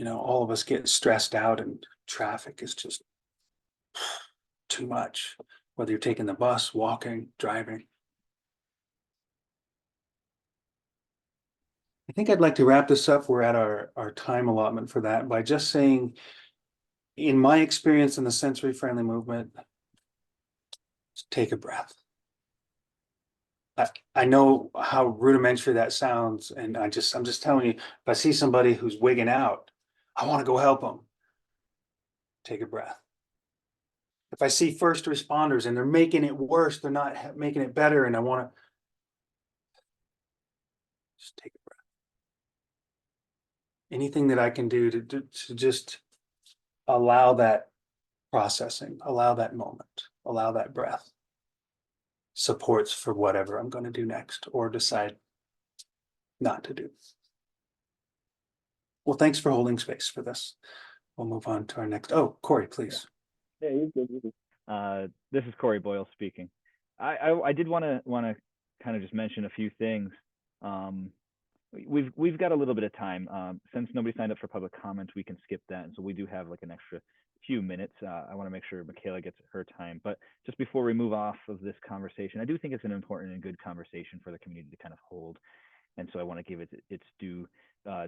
[SPEAKER 2] all of us get stressed out, and traffic is just too much, whether you're taking the bus, walking, driving. I think I'd like to wrap this up. We're at our time allotment for that by just saying, in my experience in the sensory friendly movement, just take a breath. I know how rudimentary that sounds, and I'm just telling you, if I see somebody who's wigging out, I want to go help them. Take a breath. If I see first responders and they're making it worse, they're not making it better, and I want to just take a breath. Anything that I can do to just allow that processing, allow that moment, allow that breath, supports for whatever I'm going to do next or decide not to do. Well, thanks for holding space for this. We'll move on to our next. Oh, Corey, please.
[SPEAKER 1] Yeah, you're good. You're good. This is Corey Boyle speaking. I did want to kind of just mention a few things. We've got a little bit of time. Since nobody signed up for public comment, we can skip that, and so we do have like an extra few minutes. I want to make sure Michaela gets her time. But just before we move off of this conversation, I do think it's an important and good conversation for the community to kind of hold, and so I want to give it its due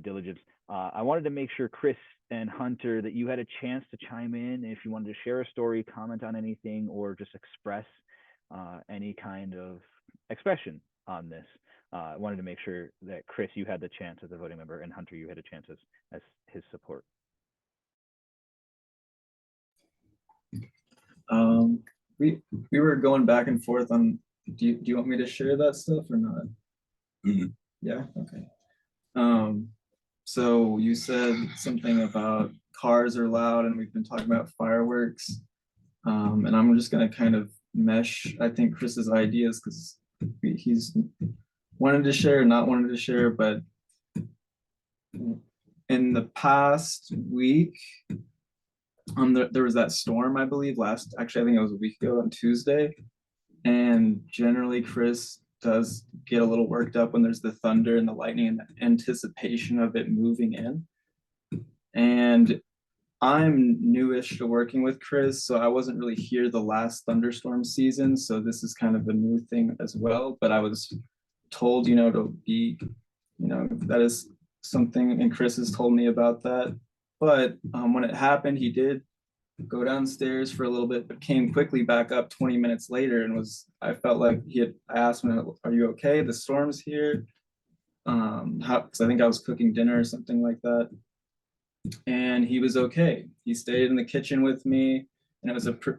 [SPEAKER 1] diligence. I wanted to make sure, Chris and Hunter, that you had a chance to chime in if you wanted to share a story, comment on anything, or just express any kind of expression on this. I wanted to make sure that, Chris, you had the chance as a voting member, and Hunter, you had a chance as his support.
[SPEAKER 5] We were going back and forth on, do you want me to share that stuff or not?
[SPEAKER 11] Mm-hmm.
[SPEAKER 5] Yeah, okay. So you said something about cars are loud, and we've been talking about fireworks. And I'm just gonna kind of mesh, I think, Chris's ideas, because he's wanted to share, not wanted to share, but in the past week, there was that storm, I believe, actually, I think it was a week ago on Tuesday. And generally, Chris does get a little worked up when there's the thunder and the lightning and the anticipation of it moving in. And I'm newish to working with Chris, so I wasn't really here the last thunderstorm season. So this is kind of a new thing as well. But I was told, to be, that is something, and Chris has told me about that. But when it happened, he did go downstairs for a little bit, but came quickly back up 20 minutes later, and I felt like I asked me, "Are you okay? The storm's here." Because I think I was cooking dinner or something like that. And he was okay. He stayed in the kitchen with me, and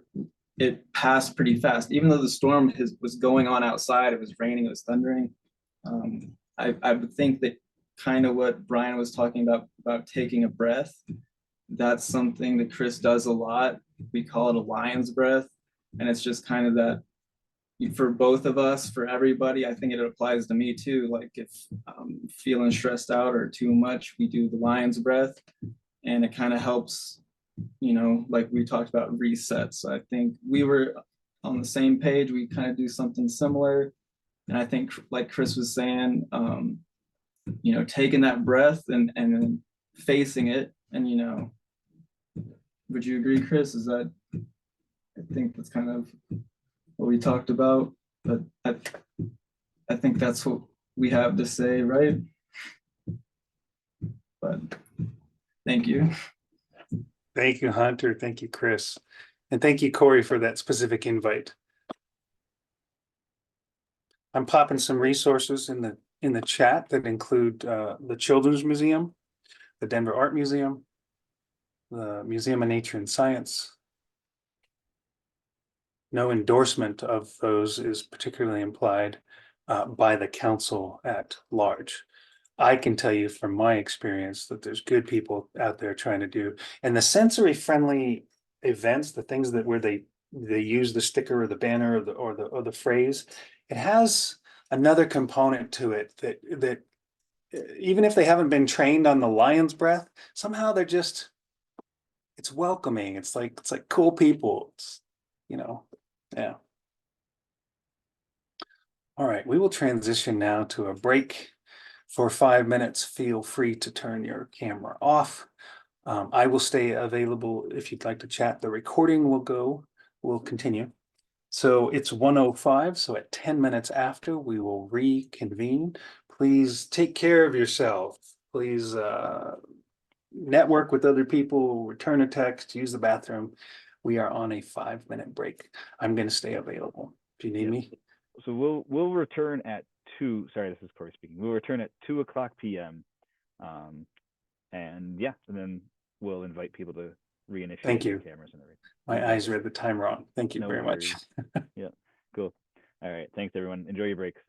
[SPEAKER 5] it passed pretty fast. Even though the storm was going on outside, it was raining, it was thundering. I would think that kind of what Brian was talking about taking a breath, that's something that Chris does a lot. We call it a lion's breath. And it's just kind of that for both of us, for everybody. I think it applies to me too. Like if I'm feeling stressed out or too much, we do the lion's breath, and it kind of helps, like we talked about resets. So I think we were on the same page. We kind of do something similar. And I think, like Chris was saying, taking that breath and then facing it. And, would you agree, Chris? I think that's kind of what we talked about, but I think that's what we have to say, right? But thank you.
[SPEAKER 2] Thank you, Hunter. Thank you, Chris. And thank you, Corey, for that specific invite. I'm popping some resources in the chat that include the Children's Museum, the Denver Art Museum, the Museum of Nature and Science. No endorsement of those is particularly implied, by the council at large. I can tell you from my experience that there's good people out there trying to do, and the sensory friendly events, the things that where they use the sticker or the banner or the phrase, it has another component to it that even if they haven't been trained on the lion's breath, somehow they're just, it's welcoming. It's like cool people. It's, yeah. All right, we will transition now to a break for 5 minutes. Feel free to turn your camera off. I will stay available if you'd like to chat. The recording will continue. So it's 1:05, so at 10 minutes after, we will reconvene. Please take care of yourself. Please network with other people, return a text, use the bathroom. We are on a 5-minute break. I'm going to stay available. Do you need me?
[SPEAKER 1] So we'll return at 2. Sorry, this is Corey speaking. We'll return at 2:00 p.m. And then we'll invite people to reinitiate
[SPEAKER 2] Thank
[SPEAKER 1] their
[SPEAKER 2] you.
[SPEAKER 1] cameras and everything.
[SPEAKER 2] My eyes read the time wrong. Thank you
[SPEAKER 1] No
[SPEAKER 2] very much.
[SPEAKER 1] worries. Yeah, cool. All right, thanks everyone. Enjoy your breaks.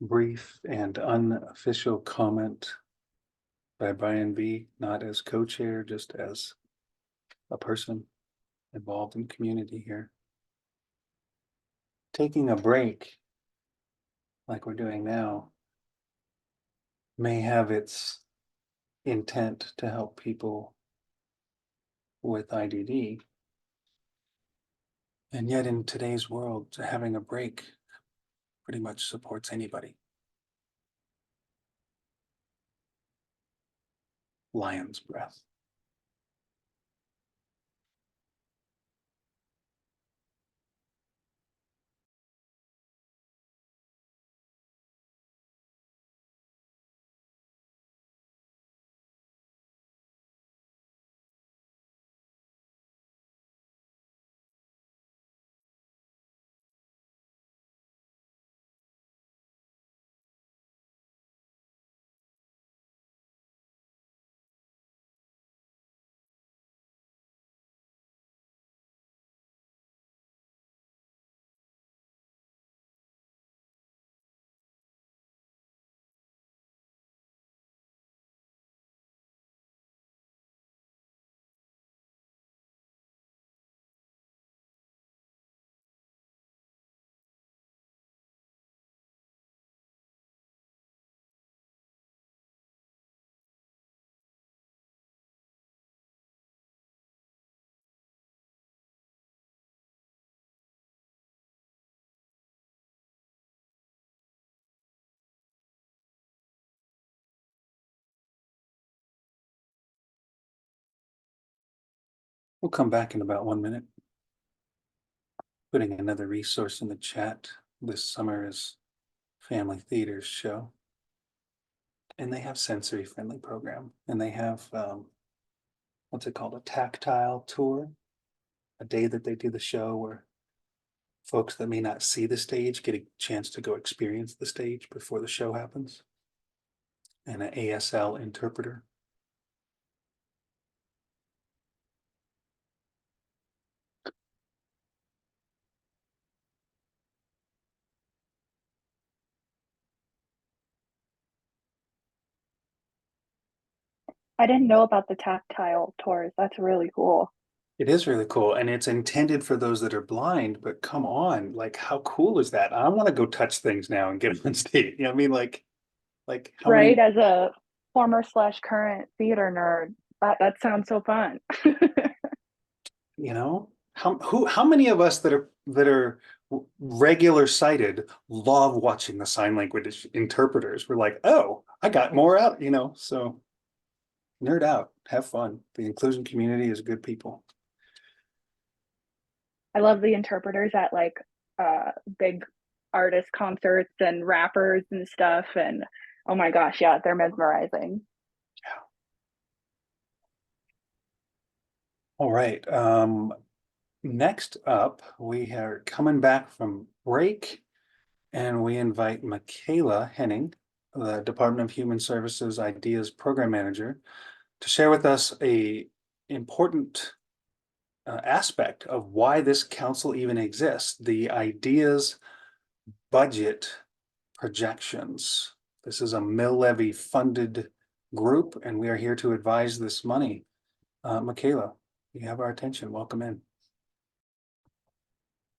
[SPEAKER 2] Brief and unofficial comment by Brian B., not as co-chair, just as a person involved in community here. Taking a break, like we're doing now, may have its intent to help people with IDD. And yet in today's world, having a break pretty much supports anybody. Lion's breath. We'll come back in about 1 minute. Putting another resource in the chat. This summer is Family Theater's show. And they have sensory friendly program. And they have, what's it called? A tactile tour. A day that they do the show where folks that may not see the stage get a chance to go experience the stage before the show happens. and an ASL interpreter.
[SPEAKER 3] I didn't know about the tactile tours. That's really cool.
[SPEAKER 2] It is really cool, and it's intended for those that are blind, but come on, like, how cool is that? I want to go touch things now and get on stage. You know what I mean? Like how
[SPEAKER 3] Right?
[SPEAKER 2] many,
[SPEAKER 3] As a former slash current theater nerd, that sounds so fun.
[SPEAKER 2] you know, how many of us that are regular sighted love watching the sign language interpreters? We're like, oh, I got more out, you know, so nerd out, have fun. The inclusion community is good people.
[SPEAKER 3] I love the interpreters at like big artist concerts and rappers and stuff. And oh my gosh, yeah, they're mesmerizing.
[SPEAKER 2] All right. Next up, we are coming back from break, and we invite Michaela Henning, the Department of Human Services IDEAS Program Manager, to share with us a important aspect of why this council even exists, the IDEAS budget projections. This is a mill levy funded group, and we are here to advise this money. Michaela, you have our attention. Welcome in.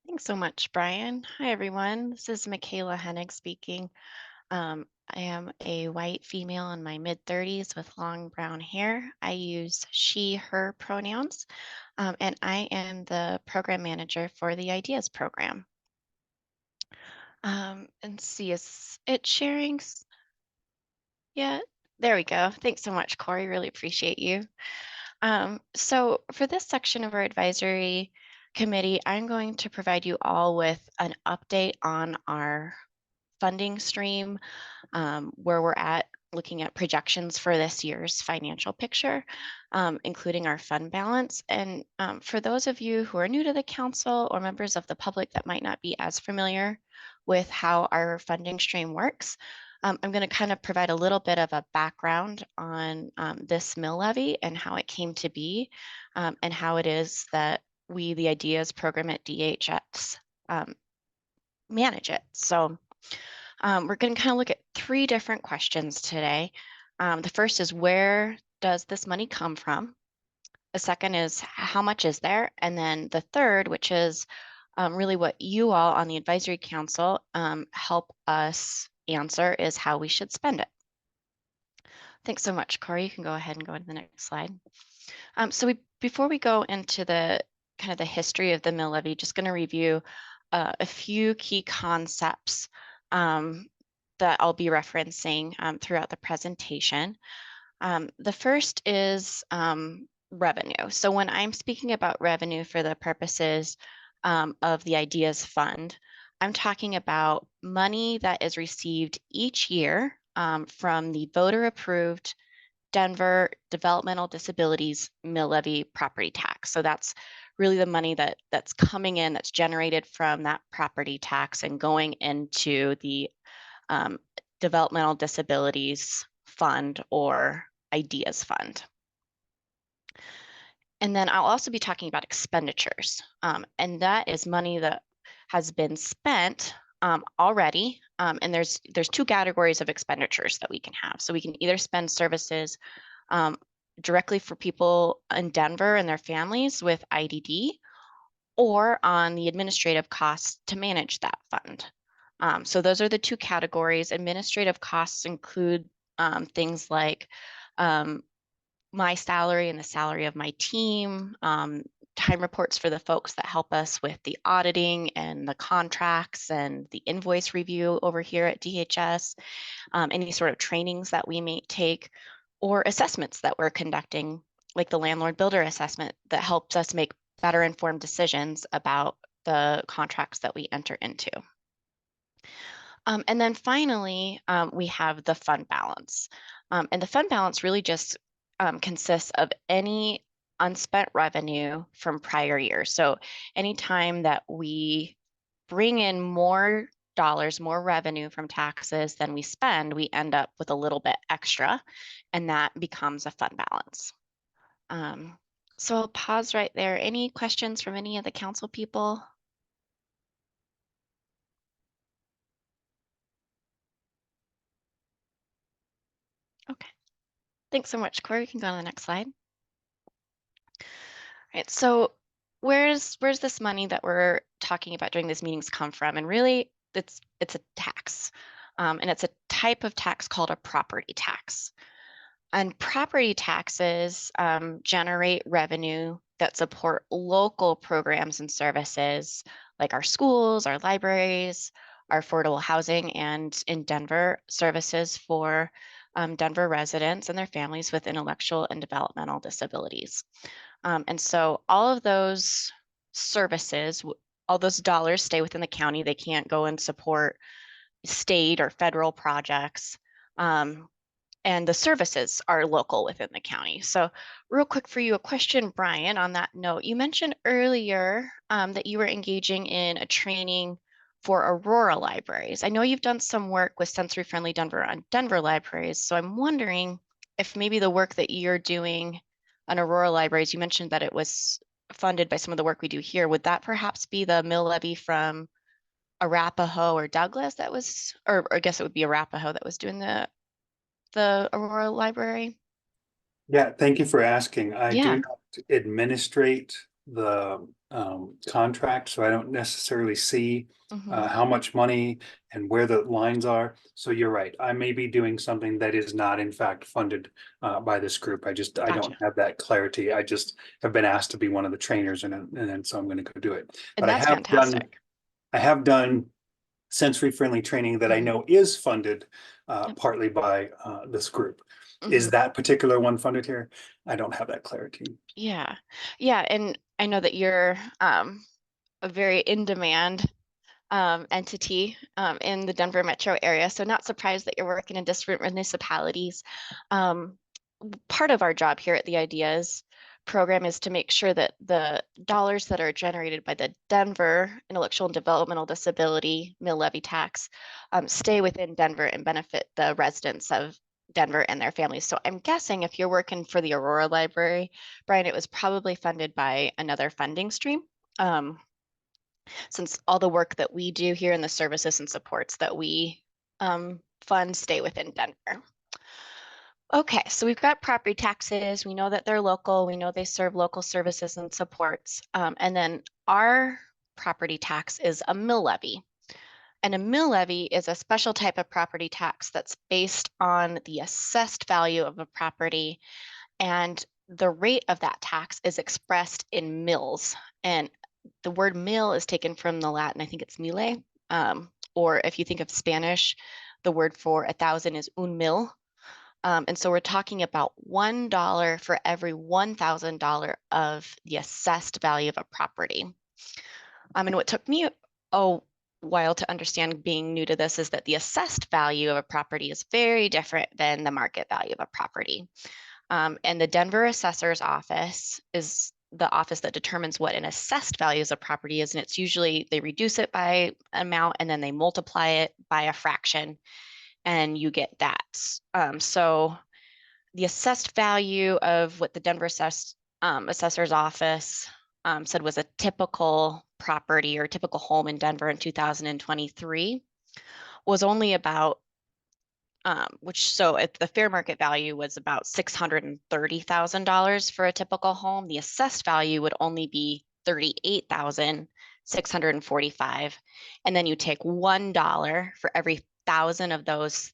[SPEAKER 11] Thanks so much, Brian. Hi, everyone. This is Michaela Hennig speaking. I am a white female in my mid-30s with long brown hair. I use she, her pronouns, and I am the program manager for the IDEAS program. And see, is it sharing yet? There we go. Thanks so much, Corey. Really appreciate you. So for this section of our advisory committee, I'm going to provide you all with an update on our funding stream, where we're at looking at projections for this year's financial picture, including our fund balance. And for those of you who are new to the council or members of the public that might not be as familiar with how our funding stream works, I'm going to kind of provide a little bit of a background on this mill levy and how it came to be, and how it is that we, the IDEAS program at DHS, manage it. So we're going to kind of look at three different questions today. The first is, where does this money come from? The second is, how much is there? And then the third, which is really what you all on the advisory council help us answer, is how we should spend it. Thanks so much, Corey. You can go ahead and go to the next slide. Before we go into the kind of the history of the mill levy, just going to review a few key concepts that I'll be referencing throughout the presentation. The first is revenue. So when I'm speaking about revenue for the purposes of the IDEAS Fund, I'm talking about money that is received each year from the voter-approved Denver Developmental Disabilities Mill Levy property tax. So that's really the money that's coming in, that's generated from that property tax and going into the Developmental Disabilities Fund, or IDEAS Fund. And then I'll also be talking about expenditures. And that is money that has been spent already. And there's two categories of expenditures that we can have. So we can either spend services directly for people in Denver and their families with IDD, or on the administrative costs to manage that fund. So those are the two categories. Administrative costs include things like my salary and the salary of my team, time reports for the folks that help us with the auditing and the contracts and the invoice review over here at DHS, any sort of trainings that we may take, or assessments that we're conducting, like the landlord builder assessment that helps us make better informed decisions about the contracts that we enter into. And then finally, we have the fund balance. And the fund balance really just consists of any unspent revenue from prior years. So anytime that we bring in more dollars more revenue from taxes than we spend, we end up with a little bit extra, and that becomes a fund balance. So I'll pause right there. Any questions from any of the council people? Okay, thanks so much, Corey. You can go on the next slide. All right, so where's this money that we're talking about during these meetings come from? And really, it's a tax, and it's a type of tax called a property tax. And property taxes generate revenue that support local programs and services like our schools, our libraries, our affordable housing, and in Denver, services for Denver residents and their families with intellectual and developmental disabilities. And so all of those services, all those dollars stay within the county. They can't go and support state or federal projects. And the services are local within the county. So real quick for you, a question, Brian, on that note. You mentioned earlier that you were engaging in a training for Aurora libraries. I know you've done some work with Sensory Friendly Denver on Denver libraries. So I'm wondering if maybe the work that you're doing on Aurora libraries, you mentioned that it was funded by some of the work we do here. Would that perhaps be the mill levy from Arapahoe or Douglas that was, or I guess it would be Arapahoe that was doing the Aurora library?
[SPEAKER 2] Yeah, thank you for asking. I
[SPEAKER 11] Yeah.
[SPEAKER 2] do not administrate the contract, so I don't necessarily see how much money and where the lines are. So you're right. I may be doing something that is not in fact funded by this group. I
[SPEAKER 11] Gotcha.
[SPEAKER 2] don't have that clarity. I just have been asked to be one of the trainers, and then so I'm going to go do it.
[SPEAKER 11] And
[SPEAKER 2] But
[SPEAKER 11] that's fantastic.
[SPEAKER 2] I have done sensory friendly training that I know is funded partly by this group. Is that particular one funded here? I don't have that clarity.
[SPEAKER 11] Yeah. Yeah. And I know that you're a very in-demand entity in the Denver metro area. So not surprised that you're working in different municipalities. Part of our job here at the IDEAS program is to make sure that the dollars that are generated by the Denver Intellectual and Developmental Disability mill levy tax stay within Denver and benefit the residents of Denver and their families. So I'm guessing if you're working for the Aurora Library, Brian, it was probably funded by another funding stream. Since all the work that we do here and the services and supports that we fund stay within Denver. Okay, so we've got property taxes. We know that they're local. We know they serve local services and supports. And then our property tax is a mill levy. And a mill levy is a special type of property tax that's based on the assessed value of a property. And the rate of that tax is expressed in mills. And the word mill is taken from the Latin, I think it's mille. Or if you think of Spanish, the word for 1,000 is un mil. And so we're talking about $1 for every $1,000 of the assessed value of a property. And what took me a while to understand being new to this is that the assessed value of a property is very different than the market value of a property. And the Denver Assessor's Office is the office that determines what an assessed value of a property is. And it's usually they reduce it by amount and then they multiply it by a fraction and you get that. So the assessed value of what the Denver Assessor's Office said was a typical property or typical home in Denver in 2023 was only about the fair market value was about $630,000 for a typical home. The assessed value would only be $38,645, and then you take $1 for every 1,000 of those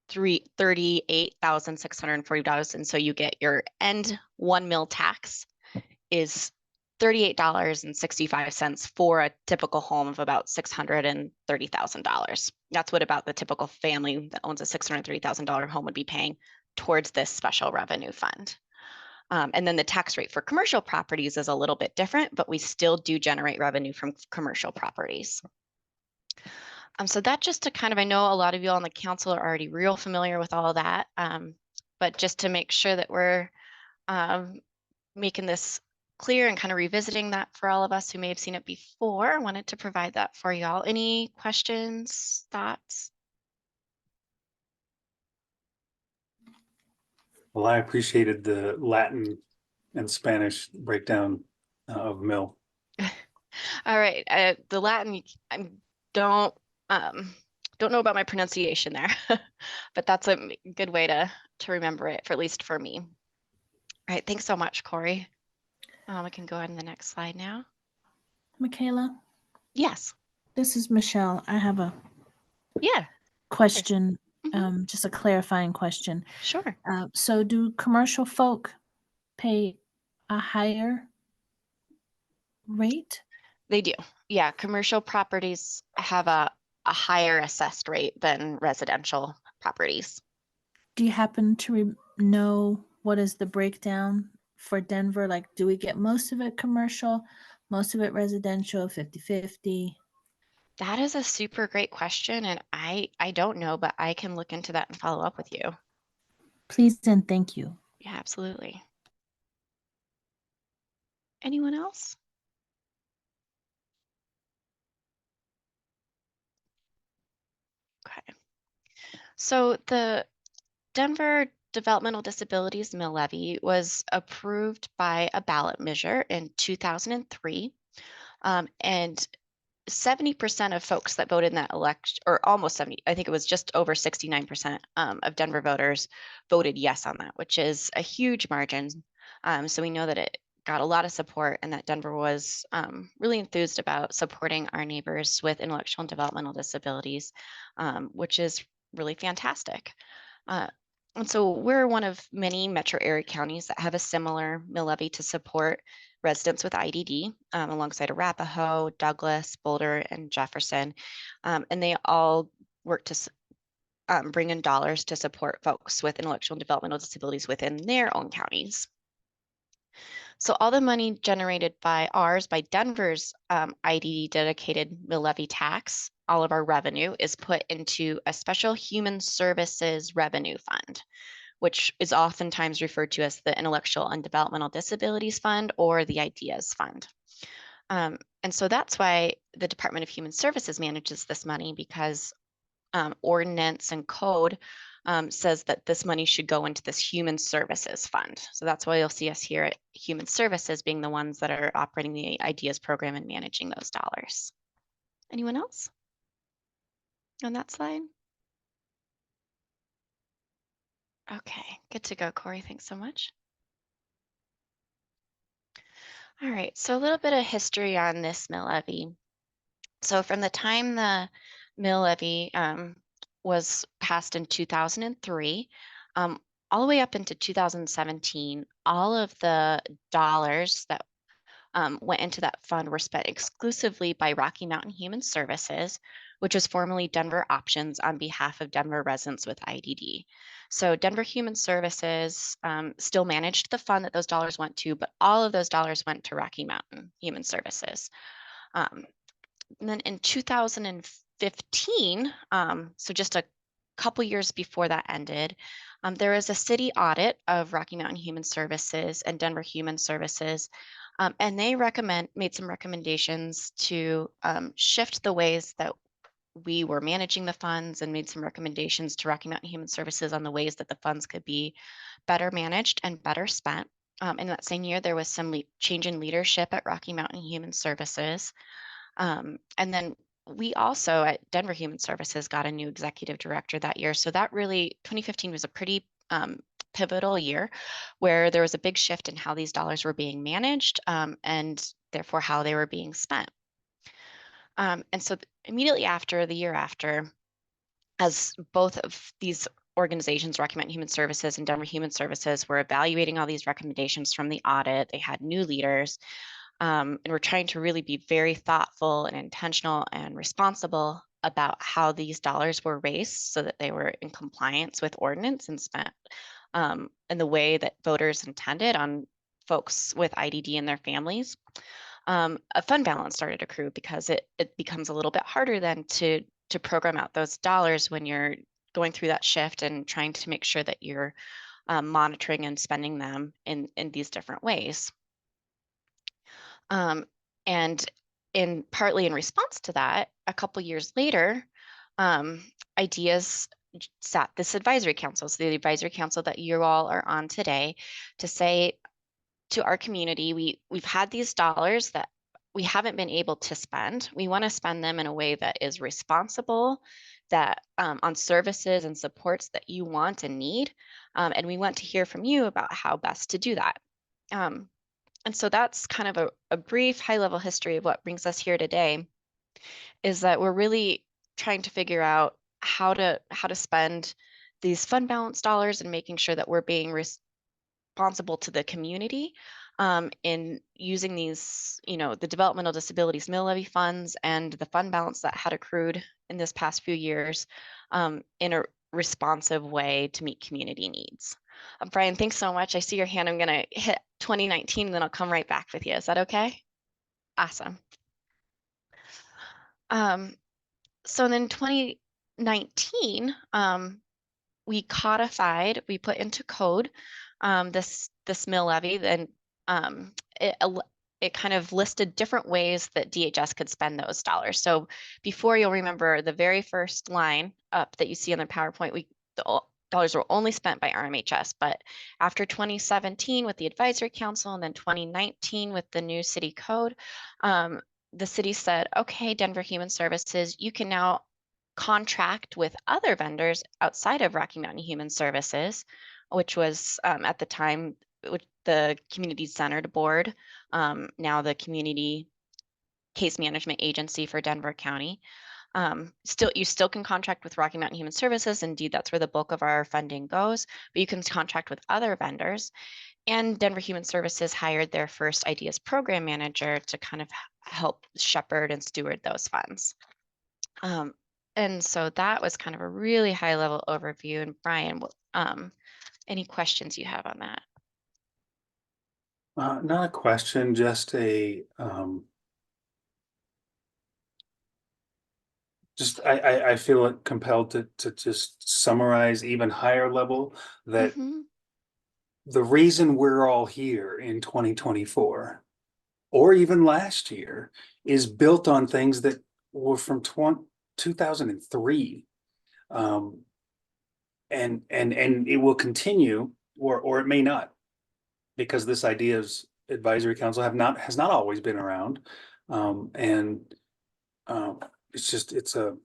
[SPEAKER 11] $38,640, and so you get your end 1 mil tax is $38.65 for a typical home of about $630,000. That's what about the typical family that owns a $630,000 home would be paying towards this special revenue fund. And then the tax rate for commercial properties is a little bit different, but we still do generate revenue from commercial properties. So that just to kind of, I know a lot of you on the council are already real familiar with all of that, but just to make sure that we're making this clear and kind of revisiting that for all of us who may have seen it before. I wanted to provide that for y'all. Any questions, thoughts?
[SPEAKER 2] Well, I appreciated the Latin and Spanish breakdown of mill.
[SPEAKER 11] All right, the Latin, I don't know about my pronunciation there, but that's a good way to remember it, for at least for me. All right, thanks so much, Corey. I can go on to the next slide now.
[SPEAKER 4] Michaela,
[SPEAKER 11] Yes.
[SPEAKER 4] this is Michelle. I have a
[SPEAKER 11] Yeah.
[SPEAKER 4] question,
[SPEAKER 11] Mhm.
[SPEAKER 4] just a clarifying question.
[SPEAKER 11] Sure.
[SPEAKER 4] So do commercial folk pay a higher rate?
[SPEAKER 11] They do. Yeah, commercial properties have a higher assessed rate than residential properties.
[SPEAKER 4] Do you happen to know what is the breakdown for Denver? Like, do we get most of it commercial, most of it residential, 50-50?
[SPEAKER 11] That is a super great question, and I don't know, but I can look into that and follow up with you.
[SPEAKER 4] Please and thank you.
[SPEAKER 11] Yeah, absolutely. Anyone else? Okay. So the Denver Developmental Disabilities Mill Levy was approved by a ballot measure in 2003. And 70% of folks that voted in that election, or almost 70, I think it was just over 69% of Denver voters voted yes on that, which is a huge margin. So we know that it got a lot of support and that Denver was really enthused about supporting our neighbors with intellectual and developmental disabilities, which is really fantastic. And so we're one of many metro area counties that have a similar mill levy to support residents with IDD, alongside Arapahoe, Douglas, Boulder, and Jefferson. And they all work to bring in dollars to support folks with intellectual and developmental disabilities within their own counties. So all the money generated by Denver's IDD dedicated mill levy tax, all of our revenue is put into a special human services revenue fund, which is oftentimes referred to as the Intellectual and Developmental Disabilities Fund or the IDEAS Fund. And so that's why the Department of Human Services manages this money, because ordinance and code says that this money should go into this Human Services Fund. So that's why you'll see us here at Human Services being the ones that are operating the IDEAS program and managing those dollars. Anyone else on that slide? Okay, good to go, Corey. Thanks so much. All right, so a little bit of history on this mill levy. So from the time the mill levy was passed in 2003, all the way up into 2017, all of the dollars that went into that fund were spent exclusively by Rocky Mountain Human Services, which was formerly Denver Options on behalf of Denver residents with IDD. So Denver Human Services still managed the fund that those dollars went to, but all of those dollars went to Rocky Mountain Human Services. And then in 2015, so just a couple years before that ended, there was a city audit of Rocky Mountain Human Services and Denver Human Services, and they made some recommendations to shift the ways that we were managing the funds, and made some recommendations to Rocky Mountain Human Services on the ways that the funds could be better managed and better spent. In that same year, there was some change in leadership at Rocky Mountain Human Services. And then we also at Denver Human Services got a new executive director that year. So that really, 2015 was a pretty pivotal year where there was a big shift in how these dollars were being managed, and therefore how they were being spent. And so immediately after, the year after, as both of these organizations, Rocky Mountain Human Services and Denver Human Services, were evaluating all these recommendations from the audit, they had new leaders. And we're trying to really be very thoughtful and intentional and responsible about how these dollars were raised so that they were in compliance with ordinance and spent in the way that voters intended on folks with IDD and their families. A fund balance started to accrue because it becomes a little bit harder then to program out those dollars when you're going through that shift and trying to make sure that you're monitoring and spending them in these different ways. And partly in response to that, a couple years later, IDEAS sat this advisory council, so the advisory council that you all are on today, to say to our community, we've had these dollars that we haven't been able to spend. We want to spend them in a way that is responsible, that on services and supports that you want and need. And we want to hear from you about how best to do that. And so that's kind of a brief high-level history of what brings us here today, is that we're really trying to figure out how to spend these fund balance dollars and making sure that we're being responsible to the community in using these, the developmental disabilities mill levy funds and the fund balance that had accrued in this past few years in a responsive way to meet community needs. Brian, thanks so much. I see your hand. I'm going to hit 2019 and then I'll come right back with you. Is that okay? Awesome. So then 2019, we codified, we put into code this mill levy, and it kind of listed different ways that DHS could spend those dollars. So before, you'll remember the very first line up that you see on the PowerPoint, the dollars were only spent by RMHS, but after 2017 with the advisory council and then 2019 with the new city code, the city said, okay, Denver Human Services, you can now contract with other vendors outside of Rocky Mountain Human Services, which was at the time the Community Centered Board, now the Community Case Management Agency for Denver County. You still can contract with Rocky Mountain Human Services. Indeed, that's where the bulk of our funding goes, but you can contract with other vendors. And Denver Human Services hired their first IDEAS program manager to kind of help shepherd and steward those funds. And so that was kind of a really high level overview. And Brian, any questions you have on that?
[SPEAKER 2] Not a question, just I feel compelled to just summarize even higher level that the reason we're all here in 2024 or even last year is built on things that were from 2003. And it will continue, or it may not, because this IDEAS advisory council has not always been around. It's a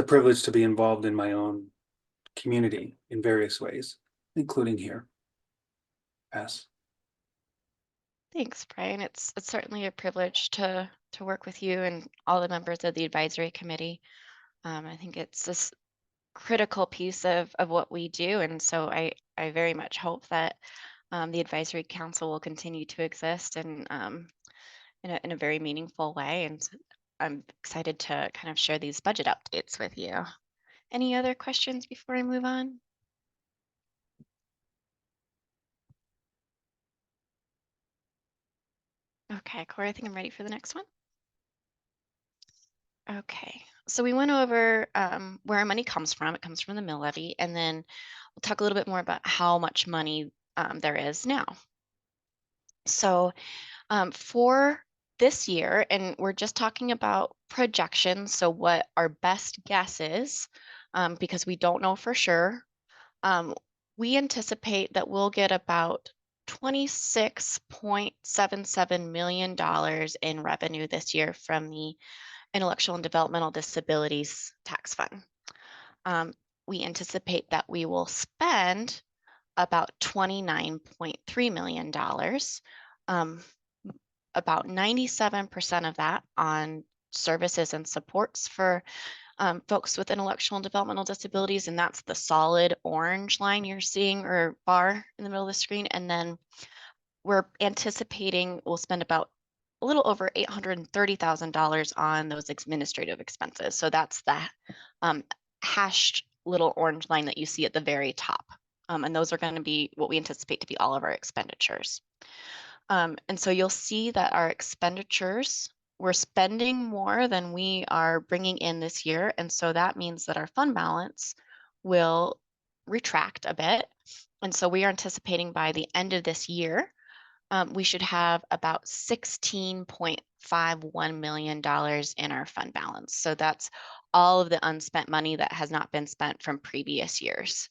[SPEAKER 2] privilege to be involved in my own community in various ways, including here. Pass.
[SPEAKER 11] Thanks, Brian. It's certainly a privilege to work with you and all the members of the advisory committee. I think it's this critical piece of what we do, and so I very much hope that the advisory council will continue to exist and in a very meaningful way. And I'm excited to kind of share these budget updates with you. Any other questions before I move on? Okay, Corey, I think I'm ready for the next one. Okay, so we went over where our money comes from. It comes from the mill levy, and then we'll talk a little bit more about how much money there is now. So for this year, and we're just talking about projections, so what our best guess is, because we don't know for sure, we anticipate that we'll get about $26.77 million in revenue this year from the Intellectual and Developmental Disabilities Tax Fund. We anticipate that we will spend about $29.3 million, about 97% of that on services and supports for folks with intellectual and developmental disabilities, and that's the solid orange line you're seeing, or bar in the middle of the screen. And then we're anticipating we'll spend about a little over $830,000 on those administrative expenses. So that's the hashed little orange line that you see at the very top. And those are going to be what we anticipate to be all of our expenditures. And so you'll see that our expenditures, we're spending more than we are bringing in this year. And so that means that our fund balance will retract a bit. And so we are anticipating by the end of this year we should have about $16.51 million in our fund balance. So that's all of the unspent money that has not been spent from previous years.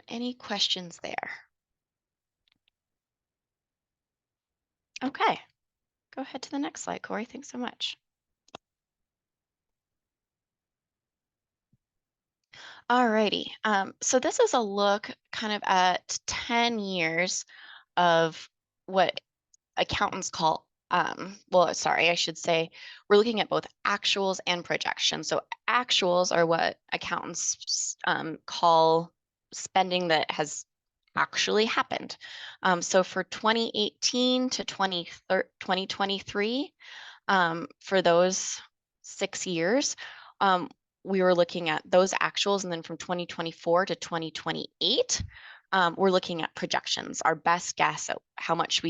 [SPEAKER 11] Any questions there? Okay, go ahead to the next slide, Corey. Thanks so much. Alrighty, so this is a look kind of at 10 years of what accountants call, well, sorry, I should say, we're looking at both actuals and projections. So actuals are what accountants call spending that has actually happened. So for 2018 to 2023, for those 6 years, we were looking at those actuals, and then from 2024 to 2028, we're looking at projections, our best guess at how much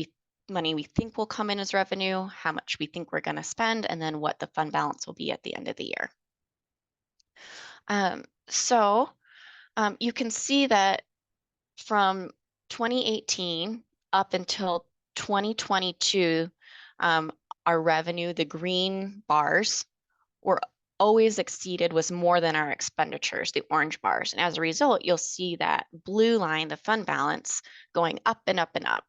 [SPEAKER 11] money we think will come in as revenue, how much we think we're going to spend, and then what the fund balance will be at the end of the year. So you can see that from 2018 up until 2022, our revenue, the green bars, were always exceeded, was more than our expenditures, the orange bars. And as a result, you'll see that blue line, the fund balance, going up and up and up.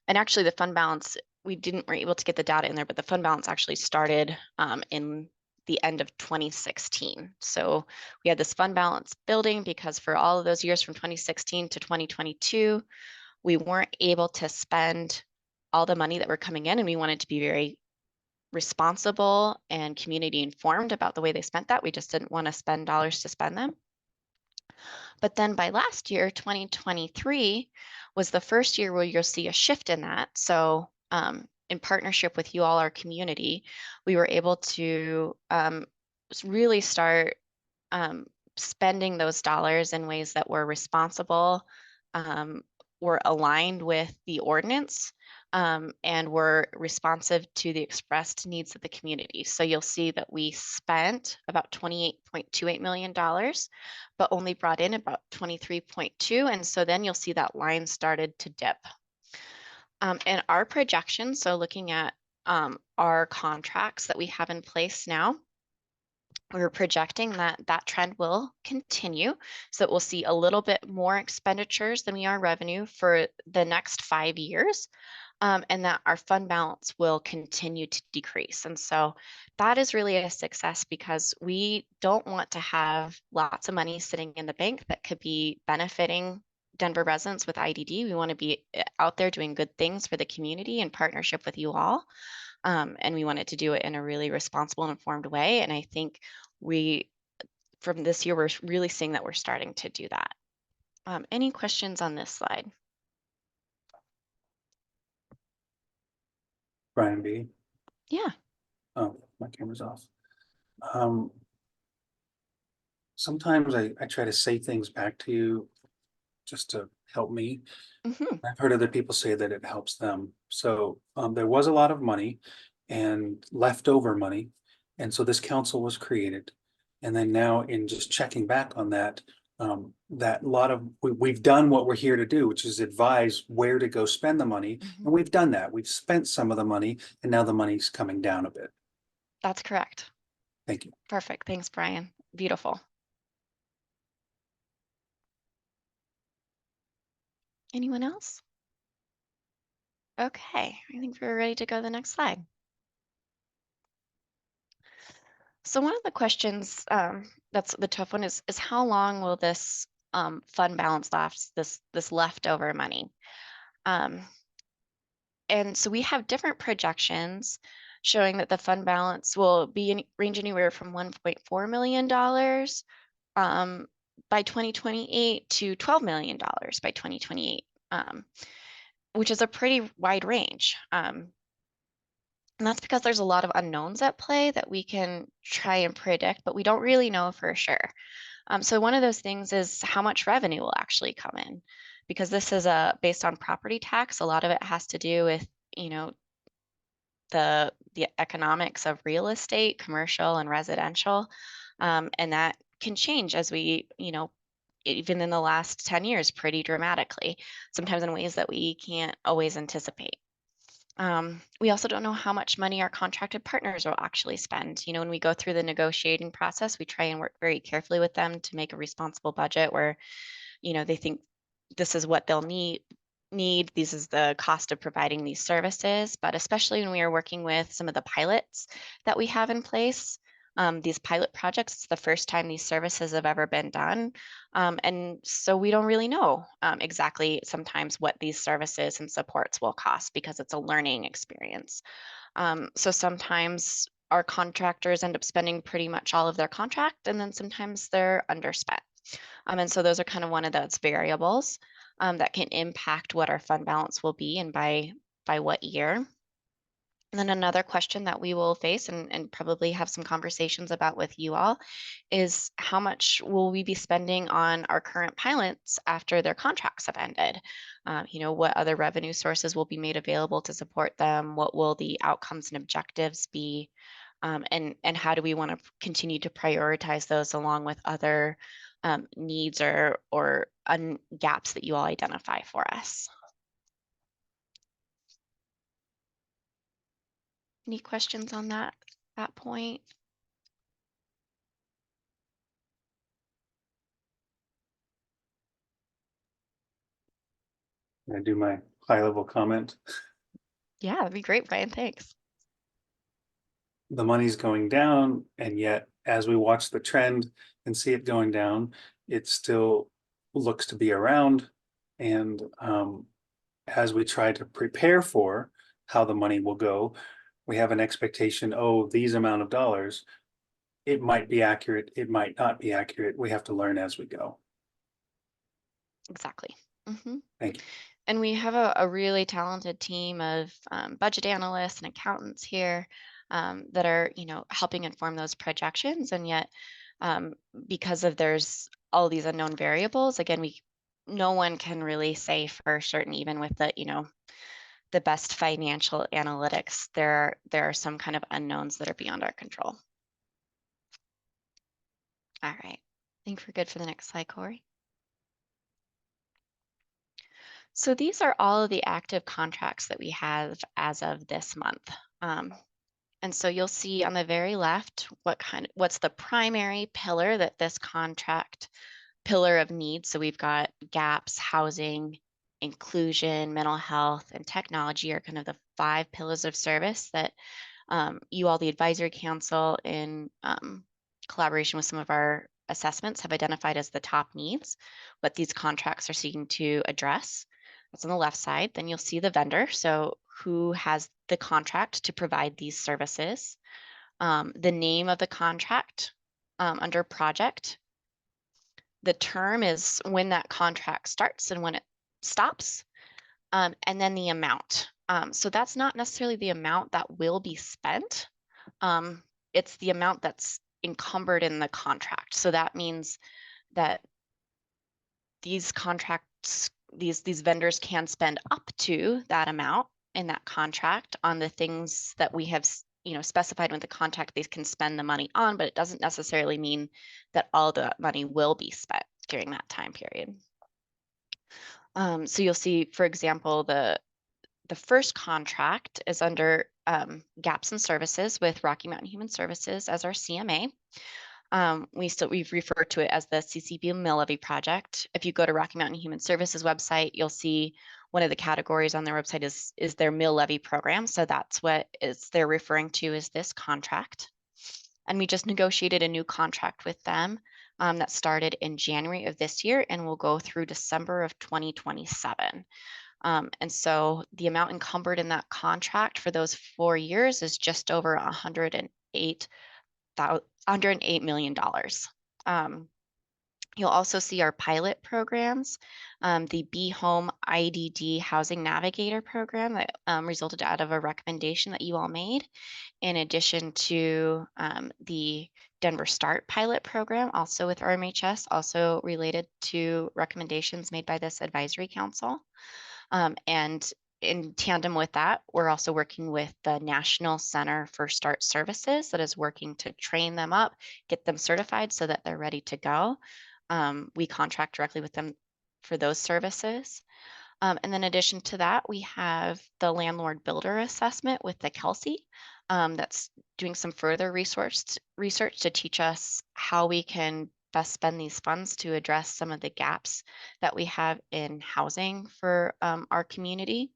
[SPEAKER 11] And actually the fund balance, we were able to get the data in there, but the fund balance actually started in the end of 2016. So we had this fund balance building because for all of those years from 2016 to 2022, we weren't able to spend all the money that were coming in, and we wanted to be very responsible and community informed about the way they spent that. We just didn't want to spend dollars to spend them. But then by last year, 2023, was the first year where you'll see a shift in that. So in partnership with you all, our community, we were able to really start spending those dollars in ways that were responsible, were aligned with the ordinance, and were responsive to the expressed needs of the community. So you'll see that we spent about $28.28 million, but only brought in about 23.2. And so then you'll see that line started to dip. And our projections, so looking at our contracts that we have in place now, we're projecting that that trend will continue. So we'll see a little bit more expenditures than we are revenue for the next 5 years, and that our fund balance will continue to decrease. And so that is really a success because we don't want to have lots of money sitting in the bank that could be benefiting Denver residents with IDD. We want to be out there doing good things for the community in partnership with you all. And we wanted to do it in a really responsible and informed way. And I think from this year, we're really seeing that we're starting to do that. Any questions on this slide?
[SPEAKER 2] Brian B.
[SPEAKER 11] Yeah.
[SPEAKER 2] Oh, my camera's off. Sometimes I try to say things back to you just to help me. I've heard other people say that it helps them. So there was a lot of money and leftover money. And so this council was created. And then now in just checking back on that, we've done what we're here to do, which is advise where to go spend the money. And we've done that. We've spent some of the money and now the money's coming down a bit.
[SPEAKER 11] That's correct.
[SPEAKER 2] Thank you.
[SPEAKER 11] Perfect. Thanks, Brian. Beautiful. Anyone else? Okay, I think we're ready to go to the next slide. So one of the questions that's the tough one is how long will this fund balance last, this leftover money? And so we have different projections showing that the fund balance will be range anywhere from $1.4 million by 2028 to $12 million by 2028, which is a pretty wide range. And that's because there's a lot of unknowns at play that we can try and predict, but we don't really know for sure. So one of those things is how much revenue will actually come in, because this is based on property tax. A lot of it has to do with, the economics of real estate, commercial and residential, and that can change as we, even in the last 10 years, pretty dramatically, sometimes in ways that we can't always anticipate. We also don't know how much money our contracted partners will actually spend. You know, when we go through the negotiating process, we try and work very carefully with them to make a responsible budget where, you know, they think this is what they'll need, this is the cost of providing these services. But especially when we are working with some of the pilots that we have in place, these pilot projects, it's the first time these services have ever been done. And so we don't really know exactly sometimes what these services and supports will cost because it's a learning experience. So sometimes our contractors end up spending pretty much all of their contract, and then sometimes they're underspent. And so those are kind of one of those variables that can impact what our fund balance will be and by what year. And then another question that we will face and probably have some conversations about with you all is how much will we be spending on our current pilots after their contracts have ended? You know, what other revenue sources will be made available to support them? What will the outcomes and objectives be? And how do we want to continue to prioritize those along with other needs or gaps that you all identify for us? Any questions on that point?
[SPEAKER 2] Can I do my high level comment?
[SPEAKER 11] Yeah, that'd be great, Brian. Thanks.
[SPEAKER 2] The money's going down, and yet as we watch the trend and see it going down, it still looks to be around. And as we try to prepare for how the money will go, we have an expectation, oh, these amount of dollars. It might be accurate, it might not be accurate. We have to learn as we go.
[SPEAKER 11] Exactly.
[SPEAKER 2] Thank you.
[SPEAKER 11] And we have a really talented team of budget analysts and accountants here that are, you know, helping inform those projections. And yet, because of there's all these unknown variables, again, no one can really say for certain, even with the, you know, the best financial analytics, there are some kind of unknowns that are beyond our control. All right, I think we're good for the next slide, Corey. So these are all of the active contracts that we have as of this month. And so you'll see on the very left what's the primary pillar that this contract pillar of needs. So we've got gaps, housing, inclusion, mental health, and technology are kind of the 5 pillars of service that you all, the advisory council, in collaboration with some of our assessments, have identified as the top needs, what these contracts are seeking to address. That's on the left side. Then you'll see the vendor. So who has the contract to provide these services, the name of the contract under project. The term is when that contract starts and when it stops, and then the amount. So that's not necessarily the amount that will be spent. It's the amount that's encumbered in the contract. So that means that these contracts, these vendors can spend up to that amount in that contract on the things that we have, you know, specified with the contract they can spend the money on, but it doesn't necessarily mean that all the money will be spent during that time period. So you'll see, for example, the first contract is under gaps and services with Rocky Mountain Human Services as our CMA. We've referred to it as the CCB Mill Levy Project. If you go to Rocky Mountain Human Services website, you'll see one of the categories on their website is their mill levy program. So that's what they're referring to as this contract. And we just negotiated a new contract with them that started in January of this year and will go through December of 2027. And so the amount encumbered in that contract for those 4 years is just over $108 million. You'll also see our pilot programs, the Be Home IDD Housing Navigator program that resulted out of a recommendation that you all made, in addition to the Denver Start pilot program, also with RMHS, also related to recommendations made by this advisory council. And in tandem with that, we're also working with the National Center for Start Services that is working to train them up, get them certified so that they're ready to go. We contract directly with them for those services. And then in addition to that, we have the landlord builder assessment with the Kelsey that's doing some further research to teach us how we can best spend these funds to address some of the gaps that we have in housing for our community.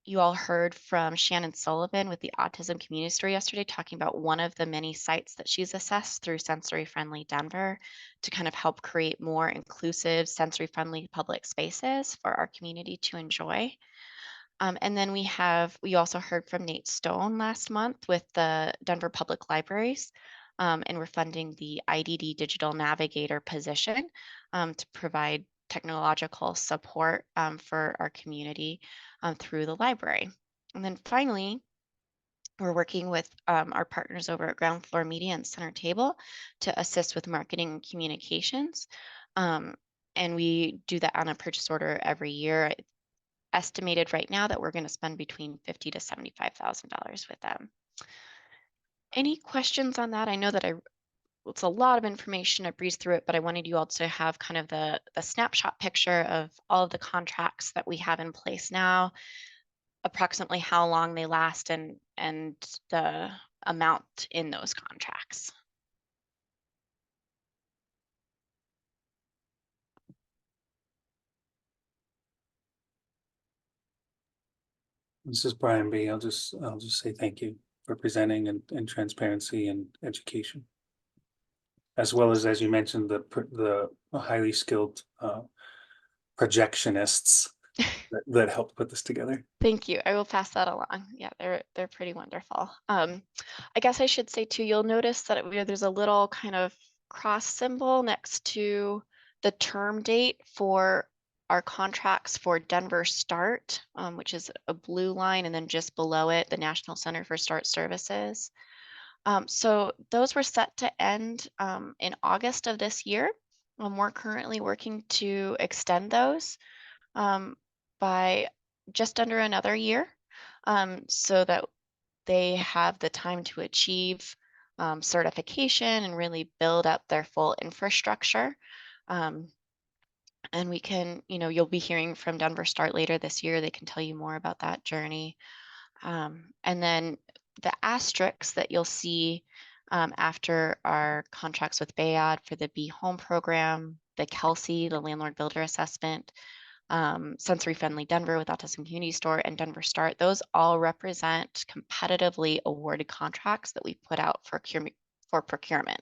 [SPEAKER 11] You all heard from Shannon Sullivan with the Autism Community Store yesterday, talking about one of the many sites that she's assessed through Sensory Friendly Denver to kind of help create more inclusive, sensory friendly public spaces for our community to enjoy. And then we also heard from Nate Stone last month with the Denver Public Libraries, and we're funding the IDD Digital Navigator position to provide technological support for our community through the library. And then finally, we're working with our partners over at Ground Floor Media and Center Table to assist with marketing and communications. And we do that on a purchase order every year. It's estimated right now that we're going to spend between $50,000 to $75,000 with them. Any questions on that? I know that it's a lot of information. I breezed through it, but I wanted you all to have kind of the snapshot picture of all of the contracts that we have in place now, approximately how long they last, and the amount in those contracts.
[SPEAKER 2] This is Brian B. I'll just say thank you for presenting and transparency and education. As well as you mentioned, the highly skilled projectionists that helped put this together.
[SPEAKER 11] Thank you. I will pass that along. Yeah, they're pretty wonderful. I guess I should say too, you'll notice that there's a little kind of cross symbol next to the term date for our contracts for Denver START, which is a blue line, and then just below it, the National Center for START Services. So those were set to end in August of this year. We're currently working to extend those by just under another year, so that they have the time to achieve certification and really build up their full infrastructure. And we can, you'll be hearing from Denver START later this year. They can tell you more about that journey. And then the asterisks that you'll see after our contracts with Bayard for the Be Home program, the Kelsey, the landlord builder assessment, Sensory Friendly Denver with Autism Community Store, and Denver START, those all represent competitively awarded contracts that we put out for procurement.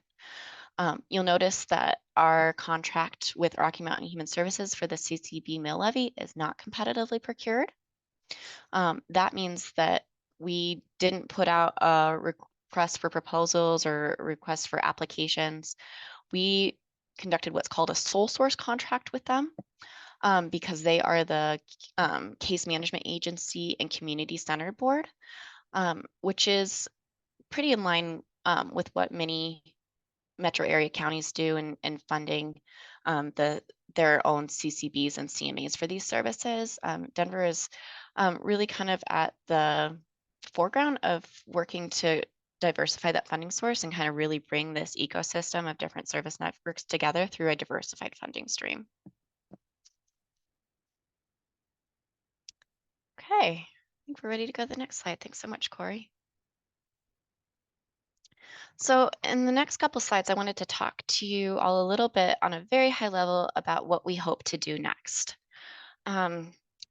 [SPEAKER 11] You'll notice that our contract with Rocky Mountain Human Services for the CCB mill levy is not competitively procured. That means that we didn't put out a request for proposals or requests for applications. We conducted what's called a sole source contract with them because they are the case management agency and community centered board, which is pretty in line with what many metro area counties do in funding their own CCBs and CMAs for these services. Denver is really kind of at the foreground of working to diversify that funding source and kind of really bring this ecosystem of different service networks together through a diversified funding stream. Okay, I think we're ready to go to the next slide. Thanks so much, Corey. So in the next couple slides, I wanted to talk to you all a little bit on a very high level about what we hope to do next.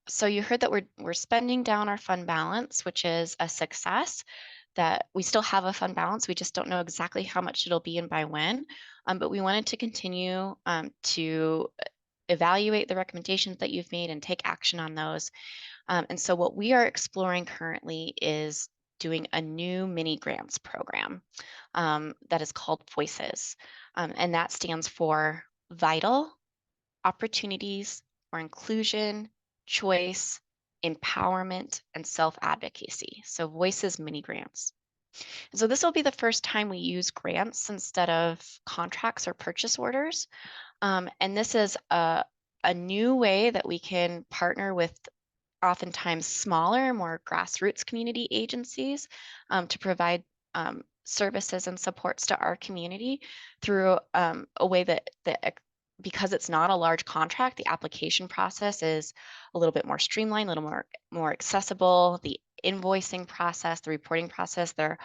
[SPEAKER 11] So you heard that we're spending down our fund balance, which is a success, that we still have a fund balance. We just don't know exactly how much it'll be and by when, but we wanted to continue to evaluate the recommendations that you've made and take action on those. And so what we are exploring currently is doing a new mini grants program that is called Voices. And that stands for Vital Opportunities for Inclusion, Choice, Empowerment, and Self-Advocacy. So Voices mini grants. And so this will be the first time we use grants instead of contracts or purchase orders. And this is a new way that we can partner with oftentimes smaller, more grassroots community agencies to provide services and supports to our community through a way that because it's not a large contract, the application process is a little bit more streamlined, a little more accessible. The invoicing process, the reporting process, they're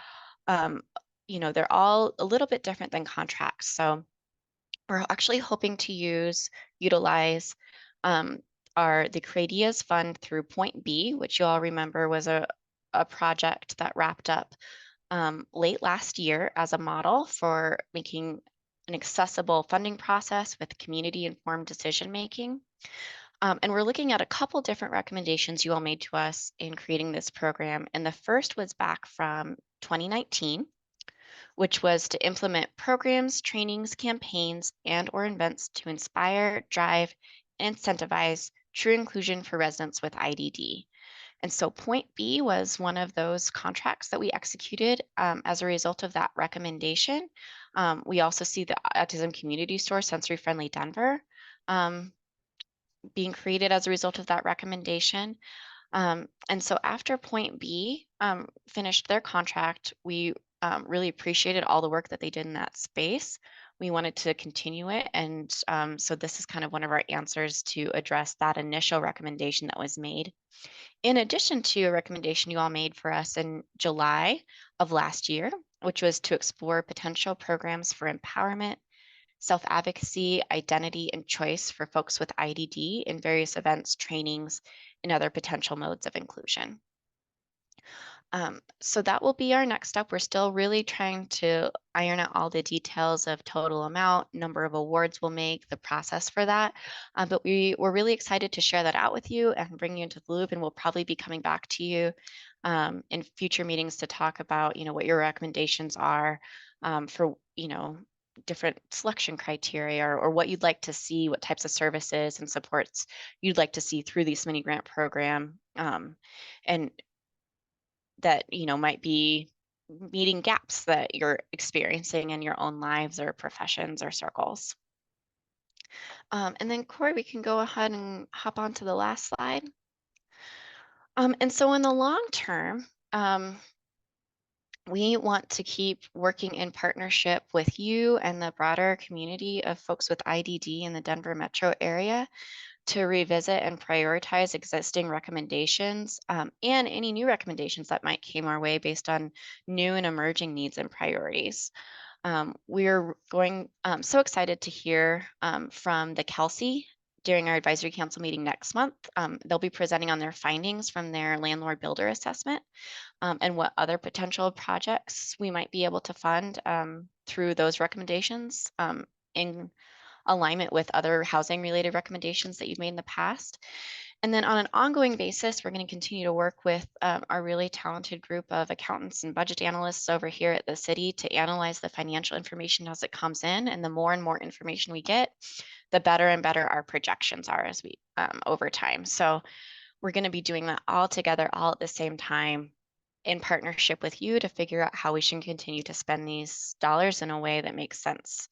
[SPEAKER 11] they're all a little bit different than contracts. So we're actually hoping to utilize the IDDEAS fund through Point B, which you all remember was a project that wrapped up late last year as a model for making an accessible funding process with community-informed decision-making. And we're looking at a couple different recommendations you all made to us in creating this program. And the first was back from 2019, which was to implement programs, trainings, campaigns, and/or events to inspire, drive, and incentivize true inclusion for residents with IDD. And so Point B was one of those contracts that we executed as a result of that recommendation. We also see the Autism Community Store, Sensory Friendly Denver, being created as a result of that recommendation. And so after Point B finished their contract, we really appreciated all the work that they did in that space. We wanted to continue it. And so this is kind of one of our answers to address that initial recommendation that was made. In addition to a recommendation you all made for us in July of last year, which was to explore potential programs for empowerment, self-advocacy, identity, and choice for folks with IDD in various events, trainings, and other potential modes of inclusion. So that will be our next step. We're still really trying to iron out all the details of total amount, number of awards we'll make, the process for that. But we're really excited to share that out with you and bring you into the loop. And we'll probably be coming back to you in future meetings to talk about, what your recommendations are for, different selection criteria or what you'd like to see, what types of services and supports you'd like to see through the mini grant program. And that might be meeting gaps that you're experiencing in your own lives or professions or circles. And then Corey, we can go ahead and hop on to the last slide. And so in the long term, we want to keep working in partnership with you and the broader community of folks with IDD in the Denver metro area to revisit and prioritize existing recommendations and any new recommendations that might come our way based on new and emerging needs and priorities. We're so excited to hear from the Kelsey during our advisory council meeting next month. They'll be presenting on their findings from their landlord builder assessment and what other potential projects we might be able to fund through those recommendations in alignment with other housing related recommendations that you've made in the past. And then on an ongoing basis, we're going to continue to work with our really talented group of accountants and budget analysts over here at the city to analyze the financial information as it comes in. And the more and more information we get, the better and better our projections are as we over time. So we're going to be doing that all together, all at the same time, in partnership with you to figure out how we should continue to spend these dollars in a way that makes sense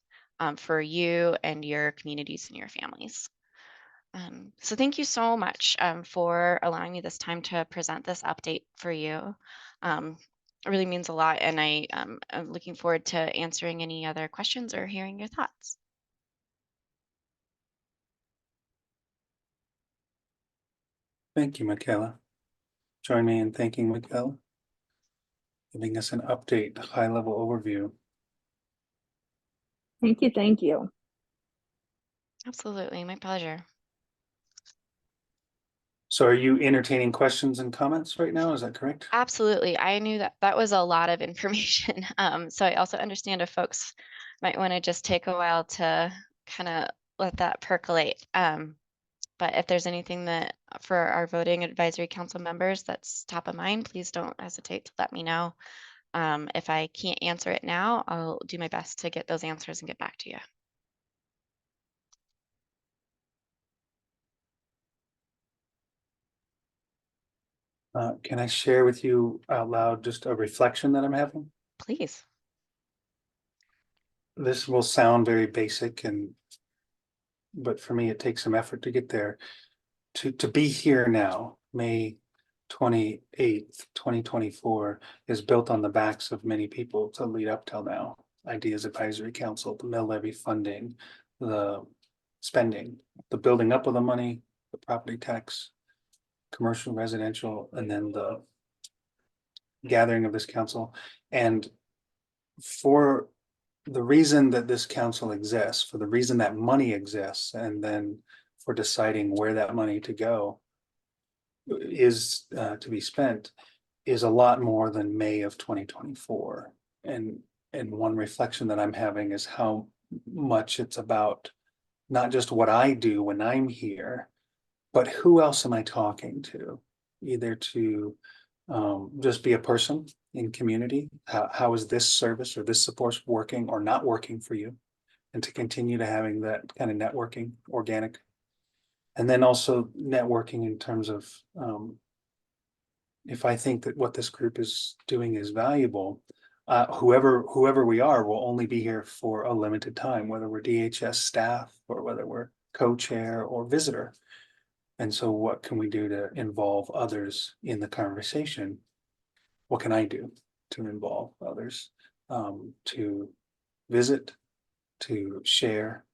[SPEAKER 11] for you and your communities and your families. So thank you so much for allowing me this time to present this update for you. It really means a lot, and I'm looking forward to answering any other questions or hearing your thoughts.
[SPEAKER 2] Thank you, Michaela. Join me in thanking Michaela, giving us an update, high-level overview.
[SPEAKER 3] Thank you. Thank you.
[SPEAKER 11] Absolutely, my pleasure.
[SPEAKER 2] So are you entertaining questions and comments right now? Is that correct?
[SPEAKER 11] Absolutely. I knew that was a lot of information. So I also understand if folks might want to just take a while to kind of let that percolate. But if there's anything that for our voting advisory council members that's top of mind, please don't hesitate to let me know. If I can't answer it now, I'll do my best to get those answers and get back to you.
[SPEAKER 2] Can I share with you out loud just a reflection that I'm having?
[SPEAKER 11] Please.
[SPEAKER 2] This will sound very basic but for me, it takes some effort to get there. To be here now, May 28th, 2024 is built on the backs of many people to lead up till now. IDEAS Advisory Council, the mill levy funding, the spending, the building up of the money, the property tax, commercial, residential, and then the gathering of this council. And for the reason that this council exists, for the reason that money exists, and then for deciding where that money to go is to be spent, is a lot more than May of 2024. And one reflection that I'm having is how much it's about not just what I do when I'm here, but who else am I talking to? Either to just be a person in community. How is this service or this support working or not working for you? And to continue to having that kind of networking, organic. And then also networking in terms of if I think that what this group is doing is valuable, whoever we are will only be here for a limited time, whether we're DHS staff or whether we're co-chair or visitor. And so what can we do to involve others in the conversation? What can I do to involve others, to visit, to share,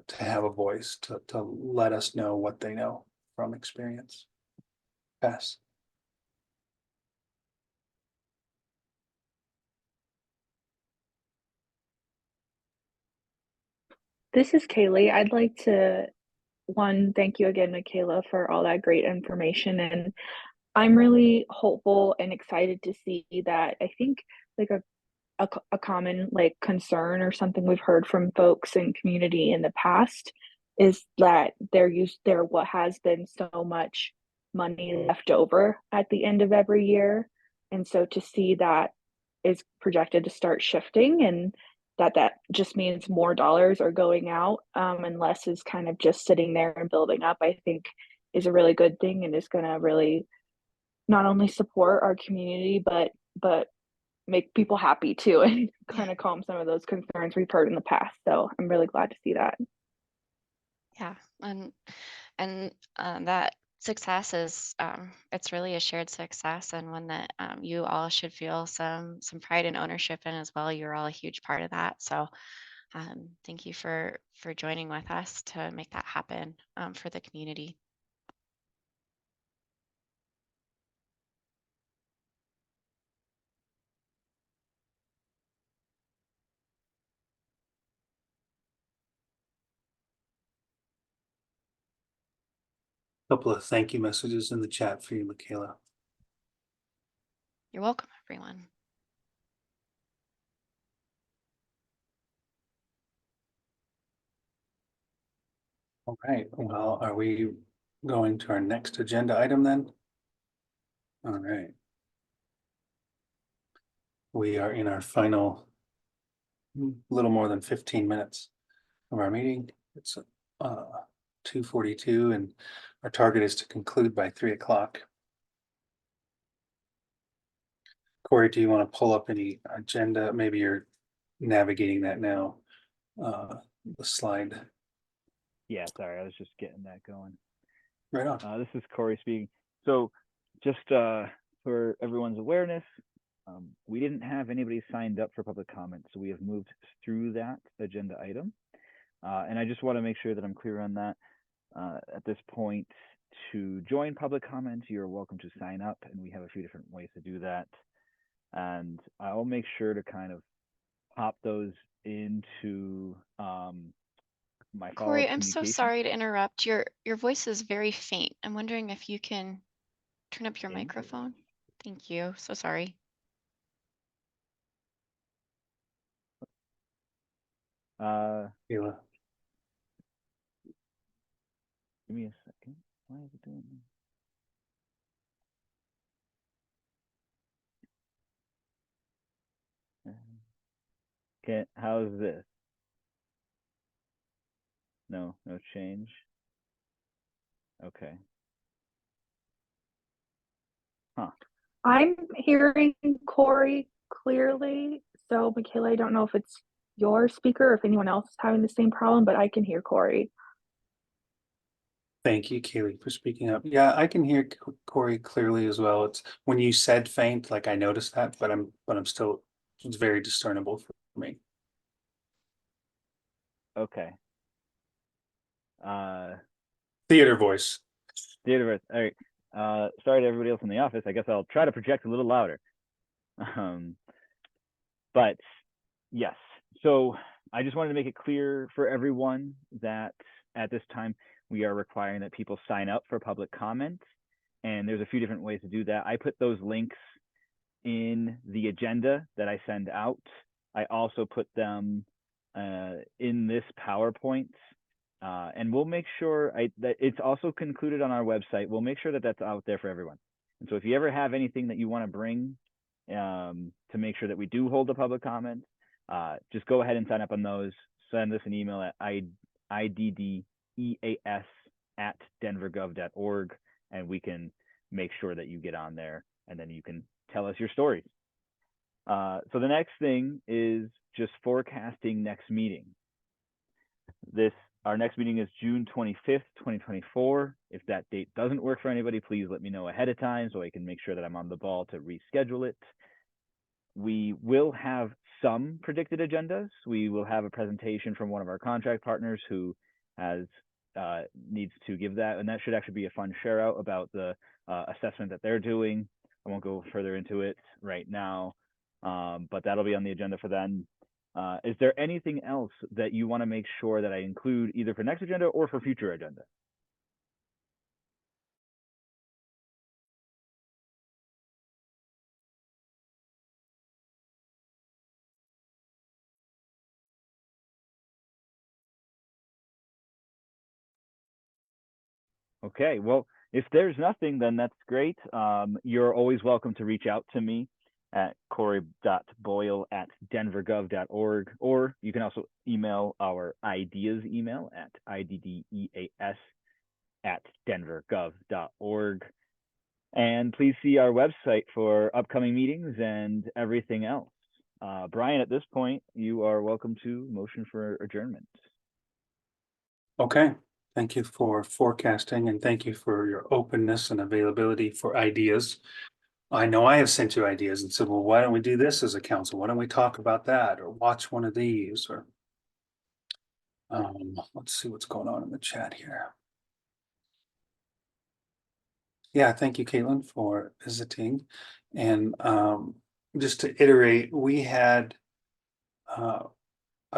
[SPEAKER 2] to have a voice, to let us know what they know from experience? Pass.
[SPEAKER 3] This is Kaylee. I'd like to thank you again, Michaela, for all that great information. And I'm really hopeful and excited to see that. I think like a common like concern or something we've heard from folks in community in the past is that there what has been so much money left over at the end of every year. And so to see that is projected to start shifting, and that just means more dollars are going out, and less is kind of just sitting there and building up, I think is a really good thing, and is going to really not only support our community, but make people happy too, and kind of calm some of those concerns we've heard in the past. So I'm really glad to see that.
[SPEAKER 11] Yeah, and that success is it's really a shared success, and one that you all should feel some pride and ownership in as well. You're all a huge part of that. So thank you for joining with us to make that happen for the community.
[SPEAKER 2] Couple of thank you messages in the chat for you, Michaela.
[SPEAKER 11] You're welcome, everyone.
[SPEAKER 2] All right, well, are we going to our next agenda item then? All right. We are in our final little more than 15 minutes of our meeting. It's 2:42 and our target is to conclude by 3 o'clock. Corey, do you want to pull up any agenda? Maybe you're navigating that now. The slide.
[SPEAKER 1] Yeah, sorry, I was just getting that going.
[SPEAKER 2] Right on.
[SPEAKER 1] This is Corey speaking. So just for everyone's awareness, we didn't have anybody signed up for public comment, so we have moved through that agenda item. And I just want to make sure that I'm clear on that. At this point, to join public comment, you're welcome to sign up, and we have a few different ways to do that. And I'll make sure to kind of pop those into my follow-up
[SPEAKER 11] Corey, I'm so
[SPEAKER 1] communication.
[SPEAKER 11] sorry to interrupt. Your voice is very faint. I'm wondering if you can turn up your microphone. Thank you. So sorry.
[SPEAKER 2] Kayla.
[SPEAKER 1] Give me a second. Why is it doing that? Okay, how's this? No change. Okay. Huh.
[SPEAKER 3] I'm hearing Corey clearly. So Michaela, I don't know if it's your speaker or if anyone else is having the same problem, but I can hear Corey.
[SPEAKER 2] Thank you, Kaylee, for speaking up. Yeah, I can hear Corey clearly as well. It's when you said faint, like I noticed that, but I'm still, it's very discernible for me.
[SPEAKER 1] Okay.
[SPEAKER 2] Theater voice.
[SPEAKER 1] Theater. All right. Sorry to everybody else in the office. I guess I'll try to project a little louder. But yes, so I just wanted to make it clear for everyone that at this time we are requiring that people sign up for public comment, and there's a few different ways to do that. I put those links in the agenda that I send out. I also put them in this PowerPoint, and we'll make sure that it's also concluded on our website. We'll make sure that that's out there for everyone. And so if you ever have anything that you want to bring to make sure that we do hold a public comment, just go ahead and sign up on those. Send us an email at IDDEAS@denvergov.org, and we can make sure that you get on there, and then you can tell us your stories. So the next thing is just forecasting next meeting. Our next meeting is June 25th, 2024. If that date doesn't work for anybody, please let me know ahead of time so I can make sure that I'm on the ball to reschedule it. We will have some predicted agendas. We will have a presentation from one of our contract partners who needs to give that, and that should actually be a fun share out about the assessment that they're doing. I won't go further into it right now, but that'll be on the agenda for then. Is there anything else that you want to make sure that I include either for next agenda or for future agenda? Okay, well, if there's nothing, then that's great. You're always welcome to reach out to me at corey.boyle@denvergov.org, or you can also email our IDEAS email at IDDEAS@denvergov.org. And please see our website for upcoming meetings and everything else. Brian, at this point, you are welcome to motion for adjournment.
[SPEAKER 2] Okay, thank you for forecasting and thank you for your openness and availability for ideas. I know I have sent you ideas and said, well, why don't we do this as a council? Why don't we talk about that or watch one of these or let's see what's going on in the chat here. Yeah, thank you, Caitlin, for visiting. And just to iterate, we had a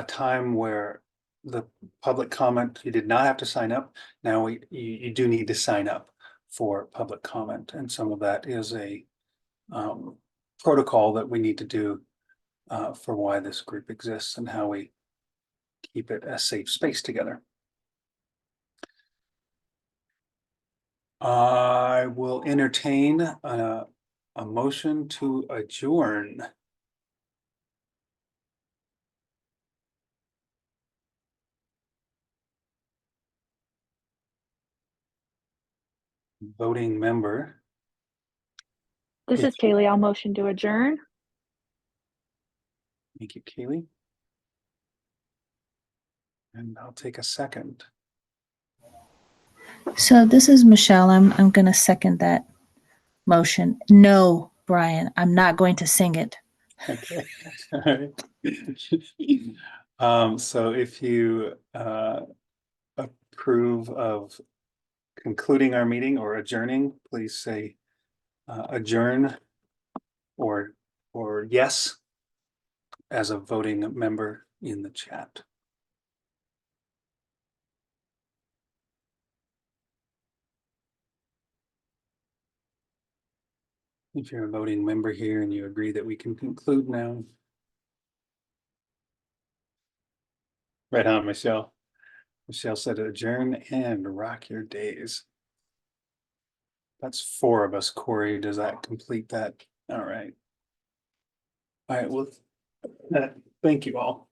[SPEAKER 2] time where the public comment, you did not have to sign up. Now you do need to sign up for public comment. And some of that is a protocol that we need to do for why this group exists and how we keep it a safe space together. I will entertain a motion to adjourn. Voting member.
[SPEAKER 3] This is Kaylee. I'll motion to adjourn.
[SPEAKER 2] Thank you, Kaylee. And I'll take a second.
[SPEAKER 4] So this is Michelle. I'm going to second that motion. No, Brian, I'm not going to sing it.
[SPEAKER 2] Okay. All right. So if you approve of concluding our meeting or adjourning, please say adjourn or yes as a voting member in the chat. If you're a voting member here and you agree that we can conclude now. Right on, Michelle. Michelle said adjourn and rock your days. That's 4 of us, Corey. Does that complete that? All right. All right, well, thank you all.